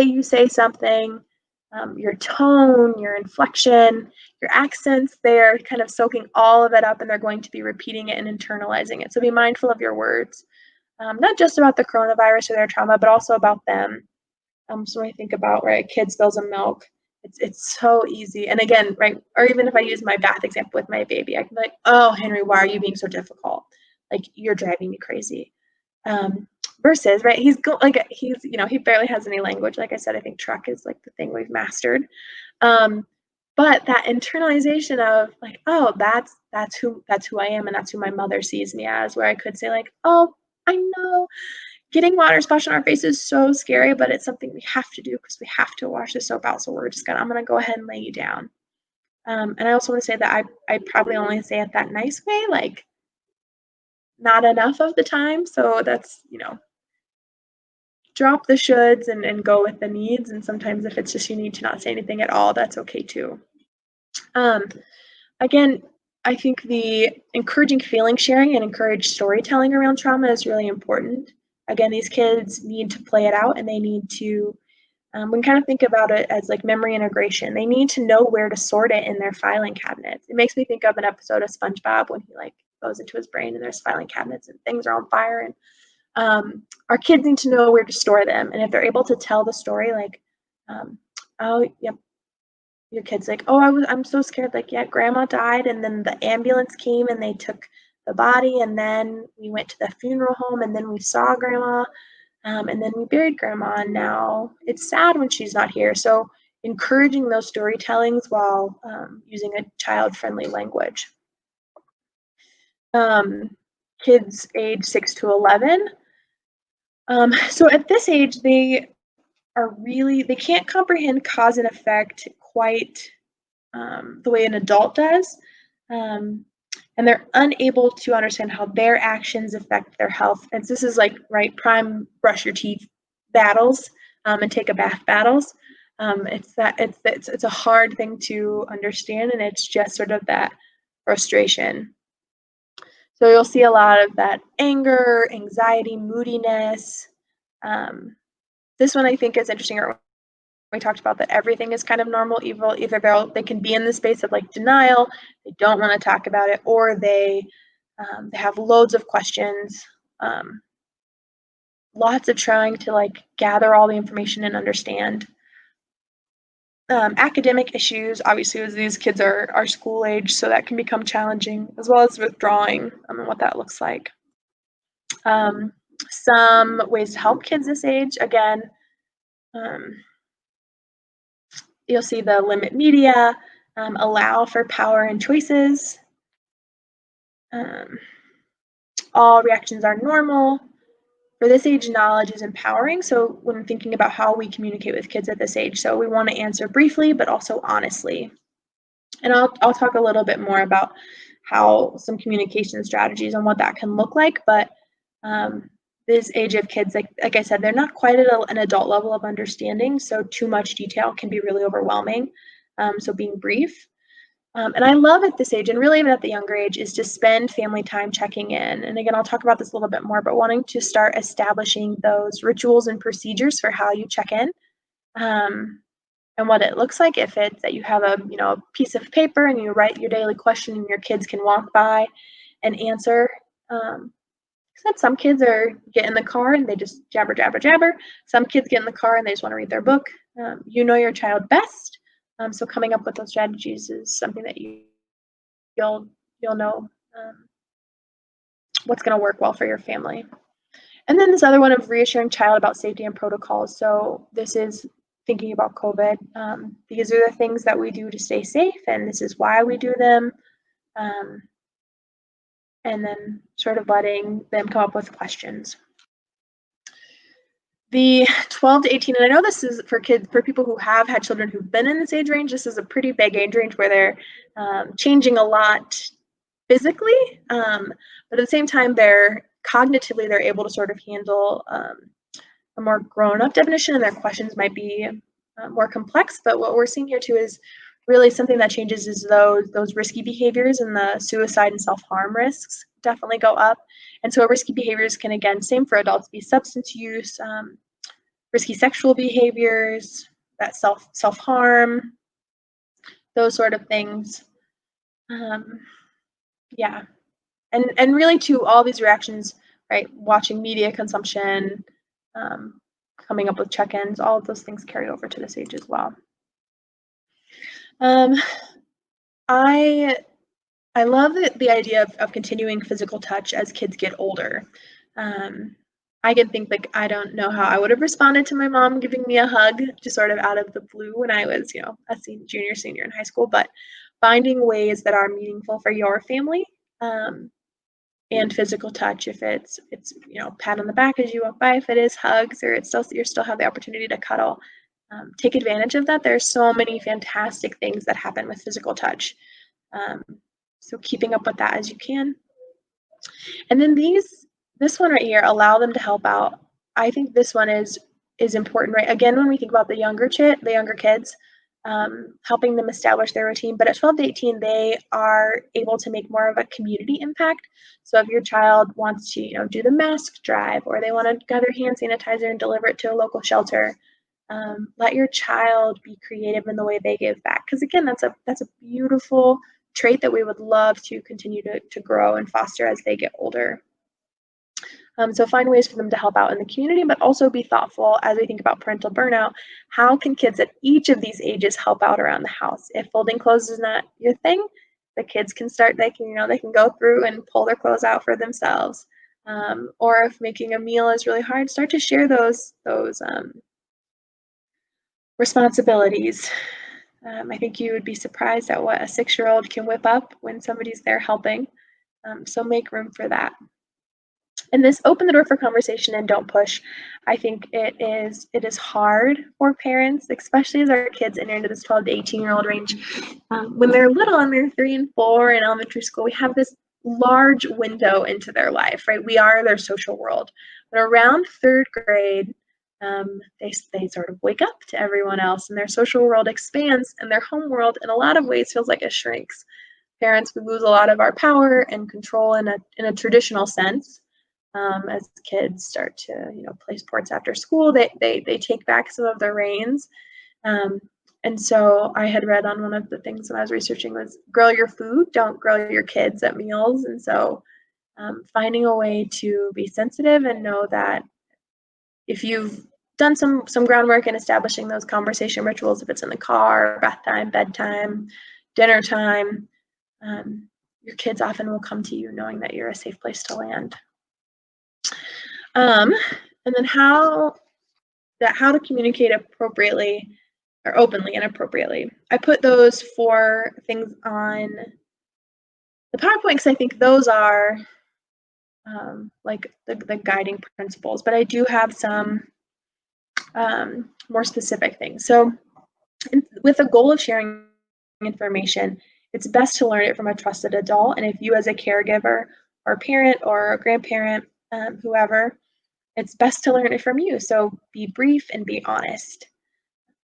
you say something, your tone, your inflection, your accents, they're kind of soaking all of it up, and they're going to be repeating it and internalizing it. So be mindful of your words, not just about the coronavirus or their trauma, but also about them. So when I think about, right, a kid spills some milk, it's so easy. And again, right, or even if I use my bath example with my baby, I can be like, oh, Henry, why are you being so difficult? Like, you're driving me crazy. Versus, right, he barely has any language. Like I said, I think truck is like the thing we've mastered. but that internalization of like, oh, that's who I am and that's who my mother sees me as, where I could say like, oh, I know getting water splashed on our face is so scary, but it's something we have to do because we have to wash the soap out. So I'm gonna go ahead and lay you down. And I also want to say that I probably only say it that nice way, like not enough of the time. So that's, drop the shoulds and go with the needs. And sometimes if it's just you need to not say anything at all, that's okay too. Um, Again, I think the encouraging feeling sharing and encourage storytelling around trauma is really important. Again, these kids need to play it out and they need to, we can kind of think about it as like memory integration. They need to know where to sort it in their filing cabinets. It makes me think of an episode of SpongeBob when he like goes into his brain and there's filing cabinets and things are on fire. And our kids need to know where to store them. And if they're able to tell the story, like, oh, yep, your kid's like, oh, I'm so scared. Like, yeah, grandma died, and then the ambulance came and they took the body, and then we went to the funeral home, and then we saw grandma, and then we buried grandma, and now it's sad when she's not here. So encouraging those storytellings while using a child-friendly language. Kids age 6 to 11. So at this age, they can't comprehend cause and effect quite the way an adult does. Um, and they're unable to understand how their actions affect their health. And this is like, right, prime brush your teeth battles and take a bath battles. It's a hard thing to understand, and it's just sort of that frustration. So you'll see a lot of that anger, anxiety, moodiness. This one I think is interesting. We talked about that everything is kind of normal. Either they can be in the space of like denial, they don't want to talk about it, or they have loads of questions, lots of trying to like gather all the information and understand. Academic issues, obviously, as these kids are school age, so that can become challenging, as well as withdrawing and what that looks like. Some ways to help kids this age, again, you'll see the limit media, allow for power and choices. All reactions are normal. For this age, knowledge is empowering. So when thinking about how we communicate with kids at this age, so we want to answer briefly, but also honestly. And I'll talk a little bit more about how some communication strategies and what that can look like. But this age of kids, like I said, they're not quite at an adult level of understanding. So too much detail can be really overwhelming. So being brief. And I love at this age, and really even at the younger age, is to spend family time checking in. And again, I'll talk about this a little bit more, but wanting to start establishing those rituals and procedures for how you check in, and what it looks like. If it's that you have a piece of paper and you write your daily question, and your kids can walk by and answer. Some kids get in the car and they just jabber, jabber, jabber. Some kids get in the car and they just want to read their book. You know your child best. So coming up with those strategies is something that you'll know what's going to work well for your family. And then this other one of reassuring child about safety and protocols. So this is thinking about COVID. These are the things that we do to stay safe, and this is why we do them. And then sort of letting them come up with questions. The 12 to 18, and I know this is for people who have had children who've been in this age range, this is a pretty big age range where they're changing a lot physically, but at the same time, cognitively, they're able to sort of handle a more grown-up definition, and their questions might be more complex. But what we're seeing here too is really something that changes is those risky behaviors, and the suicide and self-harm risks definitely go up. And so risky behaviors can, again, same for adults, be substance use, risky sexual behaviors, that self-harm, those sort of things. Yeah. And really too, all these reactions, right, watching media consumption, coming up with check-ins, all of those things carry over to this age as well. I love the idea of continuing physical touch as kids get older. I can think, like, I don't know how I would have responded to my mom giving me a hug just sort of out of the blue when I was, a junior, senior in high school, but finding ways that are meaningful for your family, um, and physical touch, if it's, pat on the back as you walk by, if it is hugs or it's still you still have the opportunity to cuddle, take advantage of that. There's so many fantastic things that happen with physical touch. Um, so keeping up with that as you can. And then this one right here, allow them to help out. I think this one is important, right? Again, when we think about the younger kids, helping them establish their routine. But at 12 to 18, they are able to make more of a community impact. So if your child wants to, do the mask drive, or they want to gather hand sanitizer and deliver it to a local shelter, let your child be creative in the way they give back. Because again, that's a beautiful trait that we would love to continue to grow and foster as they get older. So find ways for them to help out in the community, but also be thoughtful as we think about parental burnout. How can kids at each of these ages help out around the house? If folding clothes is not your thing, the kids can start, they can go through and pull their clothes out for themselves. Or if making a meal is really hard, start to share those responsibilities. I think you would be surprised at what a 6-year-old can whip up when somebody's there helping. So make room for that. And this open the door for conversation and don't push. I think it is hard for parents, especially as our kids enter into this 12 to 18-year-old range. When they're little and they're 3 and 4 in elementary school, we have this large window into their life, right? We are their social world. But around 3rd grade, they sort of wake up to everyone else, and their social world expands, and their home world, in a lot of ways, feels like it shrinks. Parents, we lose a lot of our power and control in a traditional sense. As kids start to, play sports after school, they take back some of their reins. And so I had read on one of the things when I was researching was grill your food, don't grill your kids at meals. And so finding a way to be sensitive and know that if you've done some groundwork in establishing those conversation rituals, if it's in the car, bath time, bedtime, dinner time, your kids often will come to you knowing that you're a safe place to land. And then how to communicate appropriately or openly and appropriately. I put those 4 things on the PowerPoint because I think those are like the guiding principles, but I do have some more specific things. So with the goal of sharing information, it's best to learn it from a trusted adult. And if you as a caregiver or parent or a grandparent, whoever, it's best to learn it from you. So be brief and be honest.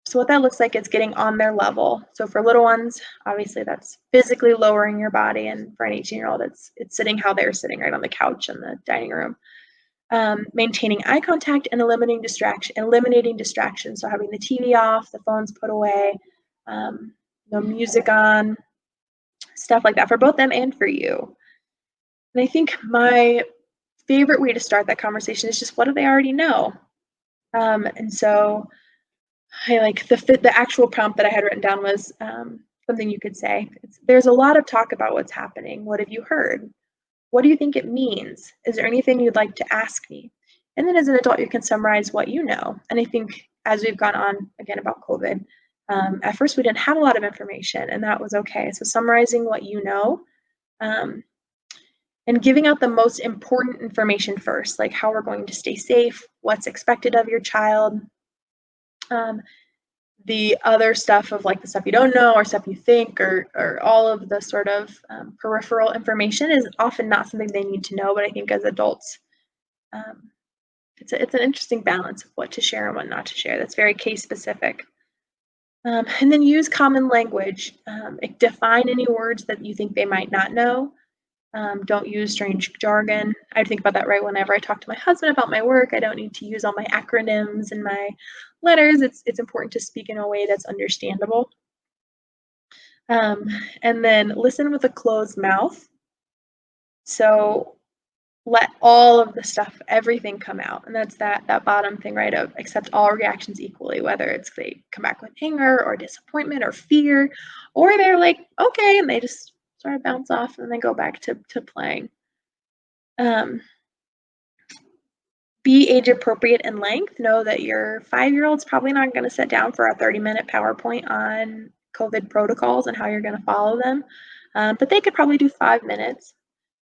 So what that looks like is getting on their level. So for little ones, obviously that's physically lowering your body. And for an 18-year-old, it's sitting how they're sitting right on the couch in the dining room. Maintaining eye contact and eliminating distraction. So having the TV off, the phones put away, no music on, stuff like that for both them and for you. And I think my favorite way to start that conversation is just, what do they already know? And so I like the actual prompt that I had written down was something you could say. There's a lot of talk about what's happening. What have you heard? What do you think it means? Is there anything you'd like to ask me? And then as an adult, you can summarize what you know. And I think as we've gone on again about COVID, at first we didn't have a lot of information, and that was okay. So summarizing what you know, and giving out the most important information first, like how we're going to stay safe, what's expected of your child. The other stuff of like the stuff you don't know or stuff you think or all of the sort of peripheral information is often not something they need to know. But I think as adults, it's an interesting balance of what to share and what not to share. That's very case specific. And then use common language. Define any words that you think they might not know. Don't use strange jargon. I think about that right whenever I talk to my husband about my work. I don't need to use all my acronyms and my letters. It's important to speak in a way that's understandable. And then listen with a closed mouth. So let all of the stuff, everything come out. And that's that bottom thing, right, of accept all reactions equally, whether it's they come back with anger or disappointment or fear, or they're like, okay, and they just sort of bounce off and then go back to playing. Be age appropriate in length. Know that your 5-year-old's probably not going to sit down for a 30-minute PowerPoint on COVID protocols and how you're going to follow them, but they could probably do 5 minutes.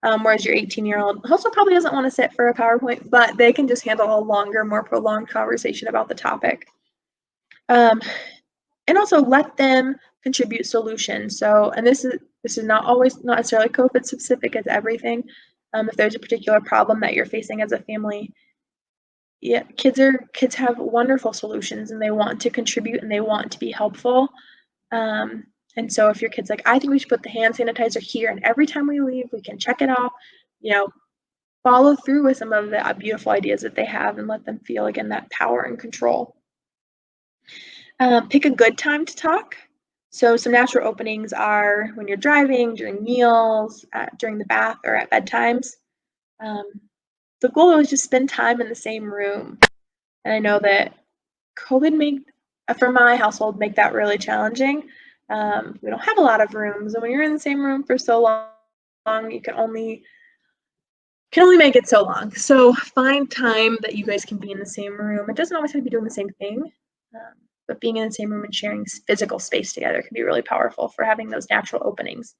Whereas your 18-year-old also probably doesn't want to sit for a PowerPoint, but they can just handle a longer, more prolonged conversation about the topic. And also let them contribute solutions. So, and this is not always not necessarily COVID specific as everything. If there's a particular problem that you're facing as a family, yeah, kids have wonderful solutions and they want to contribute and they want to be helpful. And so if your kid's like, I think we should put the hand sanitizer here, and every time we leave, we can check it off, follow through with some of the beautiful ideas that they have and let them feel, again, that power and control. Pick a good time to talk. So some natural openings are when you're driving, during meals, during the bath, or at bedtimes. The goal is just spend time in the same room. And I know that COVID for my household, make that really challenging. We don't have a lot of rooms, and when you're in the same room for so long, you can only make it so long. So find time that you guys can be in the same room. It doesn't always have to be doing the same thing, but being in the same room and sharing physical space together can be really powerful for having those natural openings.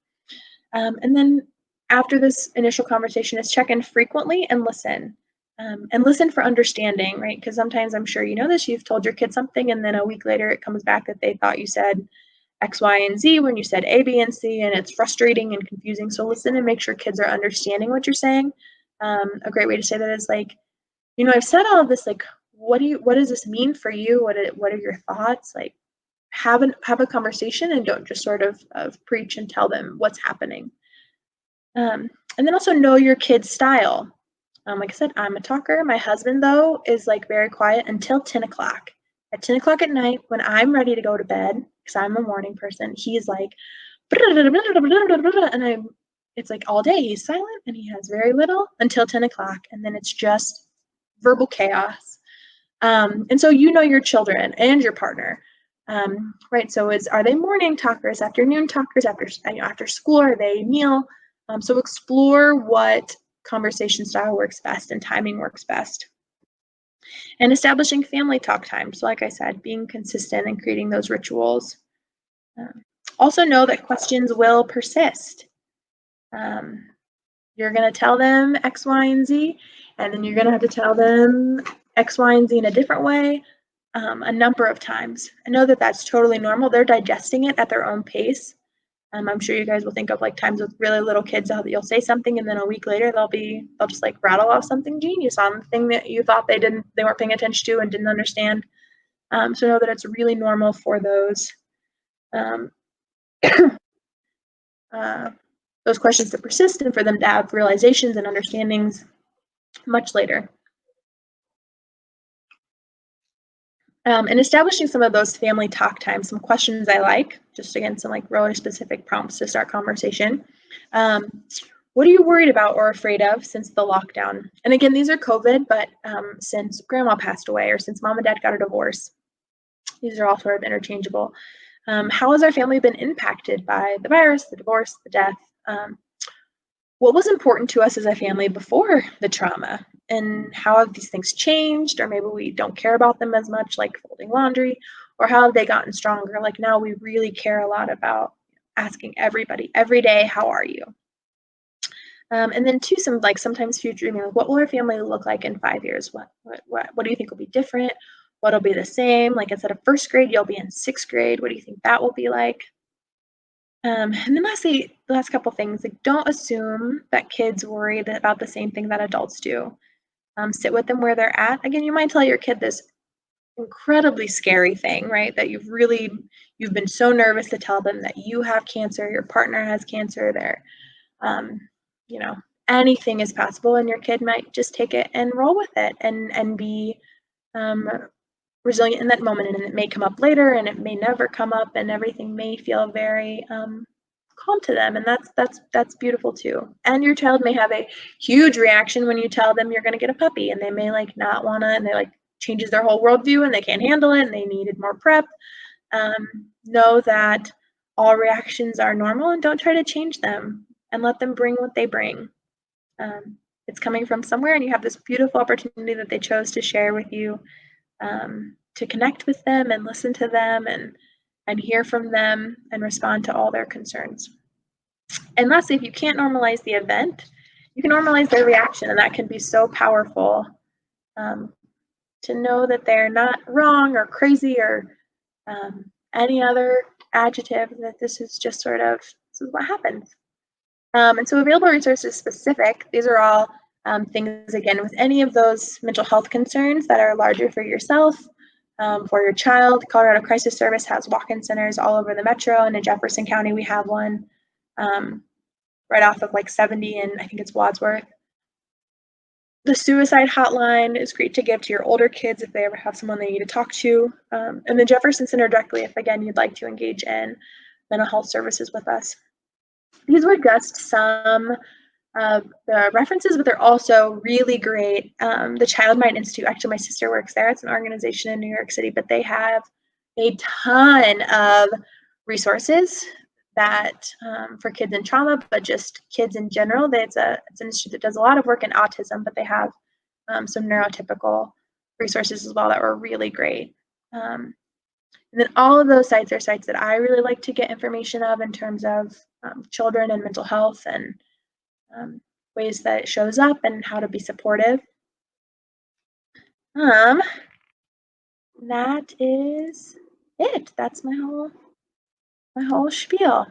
And then after this initial conversation is check in frequently and listen. And listen for understanding, right? Because sometimes, I'm sure you know this, you've told your kid something and then a week later it comes back that they thought you said X, Y, and Z when you said A, B, and C, and it's frustrating and confusing. So listen and make sure kids are understanding what you're saying. A great way to say that is like, I've said all of this, like, what does this mean for you? What are your thoughts? Like, have a conversation and don't just sort of preach and tell them what's happening. And then also know your kid's style. Like I said, I'm a talker. My husband, though, is like very quiet until 10 o'clock. At 10 o'clock at night, when I'm ready to go to bed, because I'm a morning person, he's like, and it's like all day he's silent and he has very little until 10 o'clock. And then it's just verbal chaos. And so your children and your partner, right? So are they morning talkers, afternoon talkers, after school? Are they meal? So explore what conversation style works best and timing works best. And establishing family talk time. So like I said, being consistent and creating those rituals. Also know that questions will persist. You're going to tell them X, Y, and Z, and then you're going to have to tell them X, Y, and Z in a different way a number of times. I know that that's totally normal. They're digesting it at their own pace. I'm sure you guys will think of like times with really little kids how you'll say something and then a week later they'll just like rattle off something genius on the thing that you thought they weren't paying attention to and didn't understand. So know that it's really normal for those those questions to persist and for them to have realizations and understandings much later. And establishing some of those family talk times, some questions I like, just again, some like really specific prompts to start conversation. What are you worried about or afraid of since the lockdown? And again, these are COVID, but since grandma passed away or since mom and dad got a divorce, these are all sort of interchangeable. How has our family been impacted by the virus, the divorce, the death? What was important to us as a family before the trauma? And how have these things changed? Or maybe we don't care about them as much, like folding laundry, or how have they gotten stronger? Like now we really care a lot about asking everybody every day, how are you? And then too, sometimes future, what will our family look like in 5 years? What do you think will be different? What'll be the same? Like instead of first grade, you'll be in sixth grade. What do you think that will be like? And then lastly, the last couple things, like don't assume that kids worry about the same thing that adults do. Sit with them where they're at. Again, you might tell your kid this incredibly scary thing, right? That you've been so nervous to tell them that you have cancer, your partner has cancer, anything is possible, and your kid might just take it and roll with it and be resilient in that moment. And it may come up later and it may never come up and everything may feel very calm to them, and that's beautiful too. And your child may have a huge reaction when you tell them you're going to get a puppy, and they may like not want to, and they like changes their whole worldview and they can't handle it and they needed more prep. Know that all reactions are normal and don't try to change them and let them bring what they bring. it's coming from somewhere, and you have this beautiful opportunity that they chose to share with you, to connect with them and listen to them and hear from them and respond to all their concerns. And lastly, if you can't normalize the event, you can normalize their reaction, and that can be so powerful, to know that they're not wrong or crazy or any other adjective, that this is just sort of, this is what happens. And so available resources specific, these are all things, again, with any of those mental health concerns that are larger for yourself, for your child. Colorado Crisis Service has walk-in centers all over the metro, and in Jefferson County we have one right off of like 70 and I think it's Wadsworth. The suicide hotline is great to give to your older kids if they ever have someone they need to talk to. And the Jefferson Center directly if, again, you'd like to engage in mental health services with us. These were just some of the references, but they're also really great. The Child Mind Institute, actually my sister works there. It's an organization in New York City, but they have a ton of resources that for kids in trauma, but just kids in general. It's an institute that does a lot of work in autism, but they have some neurotypical resources as well that were really great. And then all of those sites are sites that I really like to get information of in terms of children and mental health and ways that it shows up and how to be supportive. That is it. That's my whole spiel.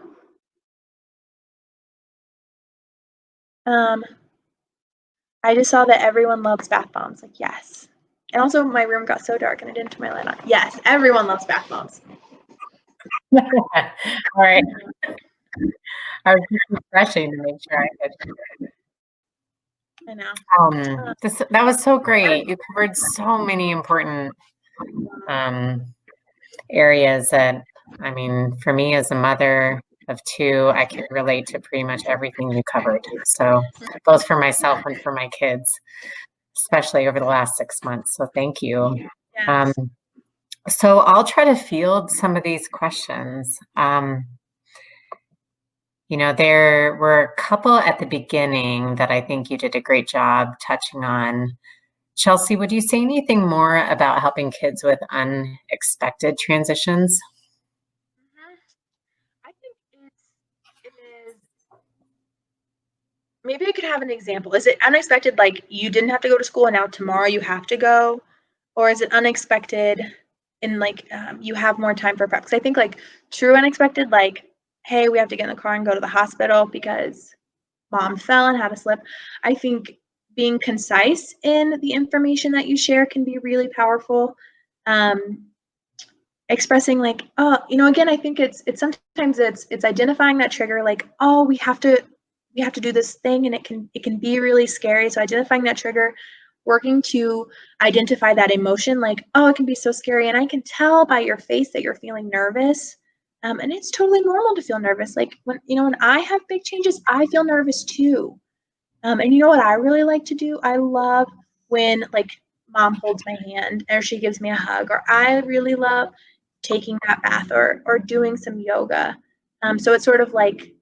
I just saw that everyone loves bath bombs. Like, yes. And also my room got so dark and I didn't turn my light on. Yes, everyone loves bath bombs. All right. I was just refreshing to make sure I could. I know. That was so great. You covered so many important areas that, I mean, for me as a mother of two, I could relate to pretty much everything you covered. So both for myself and for my kids, especially over the last 6 months. So thank you. Yes. So I'll try to field some of these questions. There were a couple at the beginning that I think you did a great job touching on. Chelsea, would you say anything more about helping kids with unexpected transitions? I think it is. Maybe I could have an example. Is it unexpected, like you didn't have to go to school and now tomorrow you have to go? Or is it unexpected and like you have more time for prep? Because I think like true unexpected, like, hey, we have to get in the car and go to the hospital because mom fell and had a slip. I think being concise in the information that you share can be really powerful. Expressing like, oh, again, I think it's sometimes it's identifying that trigger, like, oh, we have to do this thing, and it can be really scary. So identifying that trigger, working to identify that emotion, like, oh, it can be so scary, and I can tell by your face that you're feeling nervous. And it's totally normal to feel nervous. Like when I have big changes, I feel nervous too. And you know what I really like to do? I love when like mom holds my hand or she gives me a hug, or I really love taking that bath or doing some yoga. So it's sort of like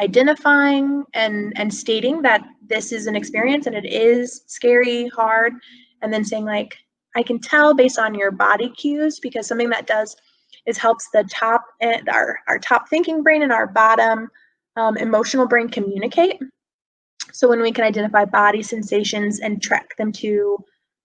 identifying and stating that this is an experience and it is scary, hard, and then saying like, I can tell based on your body cues, because something that does is helps the top and our top thinking brain and our bottom emotional brain communicate. So when we can identify body sensations and track them to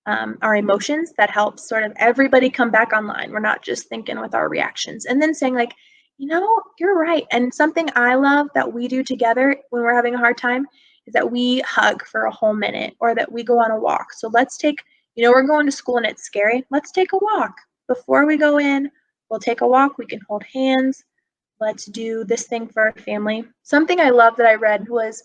our emotions, that helps sort of everybody come back online. We're not just thinking with our reactions. And then saying like, you're right. And something I love that we do together when we're having a hard time is that we hug for a whole minute, or that we go on a walk. So let's take, we're going to school and it's scary. Let's take a walk. Before we go in, we'll take a walk. We can hold hands. Let's do this thing for our family. Something I love that I read was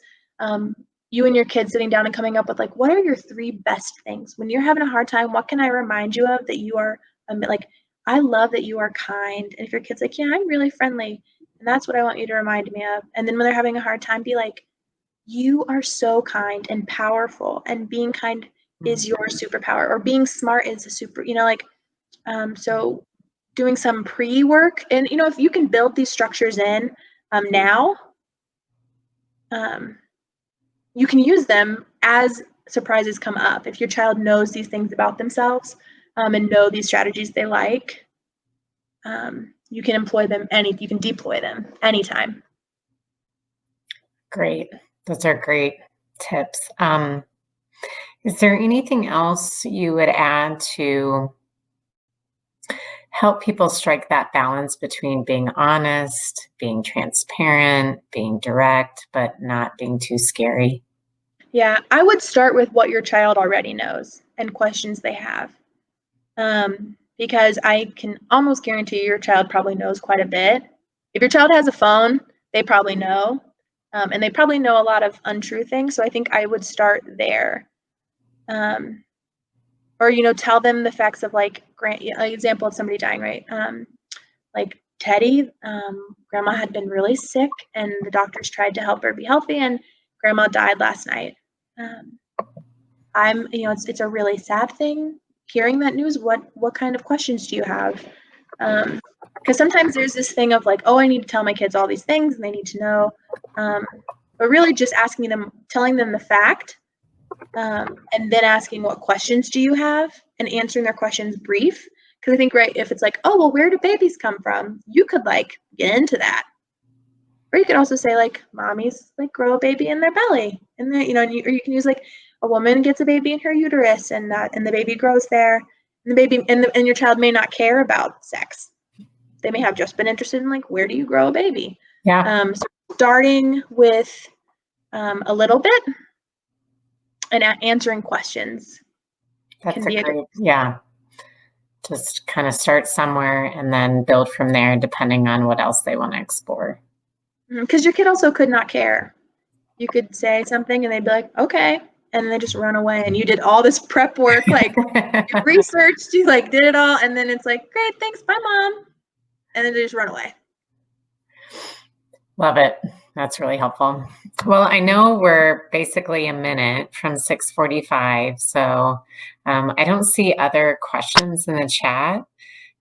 you and your kids sitting down and coming up with like, what are your 3 best things when you're having a hard time? What can I remind you of that you are like, I love that you are kind. And if your kid's like, yeah, I'm really friendly, and that's what I want you to remind me of. And then when they're having a hard time, be like, you are so kind and powerful, and being kind is your superpower, or being smart is a super, so doing some pre-work. And if you can build these structures in now, you can use them as surprises come up. If your child knows these things about themselves and know these strategies they like, you can employ them you can deploy them anytime. Great. Those are great tips. Is there anything else you would add to help people strike that balance between being honest, being transparent, being direct, but not being too scary? Yeah, I would start with what your child already knows and questions they have. Because I can almost guarantee your child probably knows quite a bit. If your child has a phone, they probably know, and they probably know a lot of untrue things. So I think I would start there. Or, tell them the facts of like, an example of somebody dying, right? Like Teddy, grandma had been really sick and the doctors tried to help her be healthy and grandma died last night. It's a really sad thing hearing that news. What kind of questions do you have? Because sometimes there's this thing of like, oh, I need to tell my kids all these things and they need to know. But really just telling them the fact, and then asking what questions do you have and answering their questions brief. Because I think, right, if it's like, oh, well, where do babies come from? You could like get into that. Or you could also say like, mommies like grow a baby in their belly. And then, or you can use like, a woman gets a baby in her uterus and the baby grows there. And the baby and your child may not care about sex. They may have just been interested in like, where do you grow a baby? Yeah. So starting with a little bit and answering questions. That's yeah. Just kind of start somewhere and then build from there, depending on what else they want to explore. Because your kid also could not care. You could say something and they'd be like, okay. And they just run away. And you did all this prep work, like you researched, you like did it all. And then it's like, great, thanks, bye, mom. And then they just run away. Love it. That's really helpful. Well, I know we're basically a minute from 6:45, so I don't see other questions in the chat.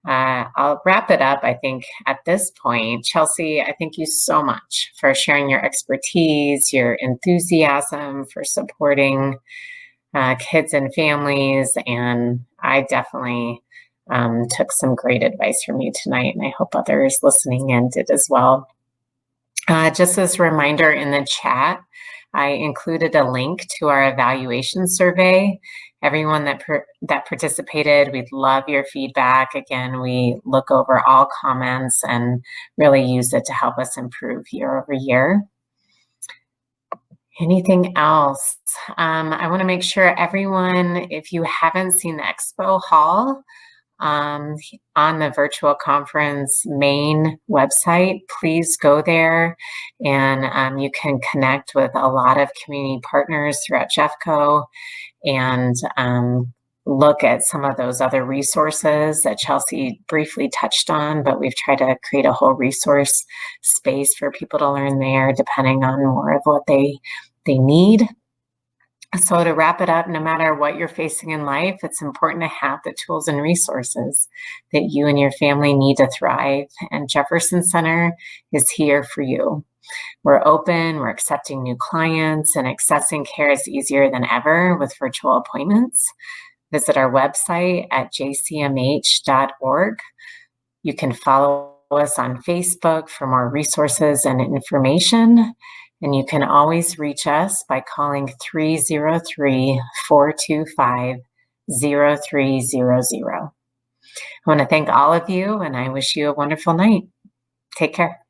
I'll wrap it up, I think, at this point. Chelsea, I thank you so much for sharing your expertise, your enthusiasm for supporting kids and families, and I definitely took some great advice from you tonight, and I hope others listening in did as well. Just as a reminder, in the chat, I included a link to our evaluation survey. Everyone that participated, we'd love your feedback. Again, we look over all comments and really use it to help us improve year over year. Anything else? I want to make sure everyone, if you haven't seen the expo hall, on the virtual conference main website, please go there and you can connect with a lot of community partners throughout Jeffco and look at some of those other resources that Chelsea briefly touched on, but we've tried to create a whole resource space for people to learn there depending on more of what they need. So to wrap it up, no matter what you're facing in life, it's important to have the tools and resources that you and your family need to thrive. And Jefferson Center is here for you. We're open, we're accepting new clients, and accessing care is easier than ever with virtual appointments. Visit our website at jcmh.org. You can follow us on Facebook for more resources and information. And you can always reach us by calling 303-425-0300. I want to thank all of you, and I wish you a wonderful night. Take care.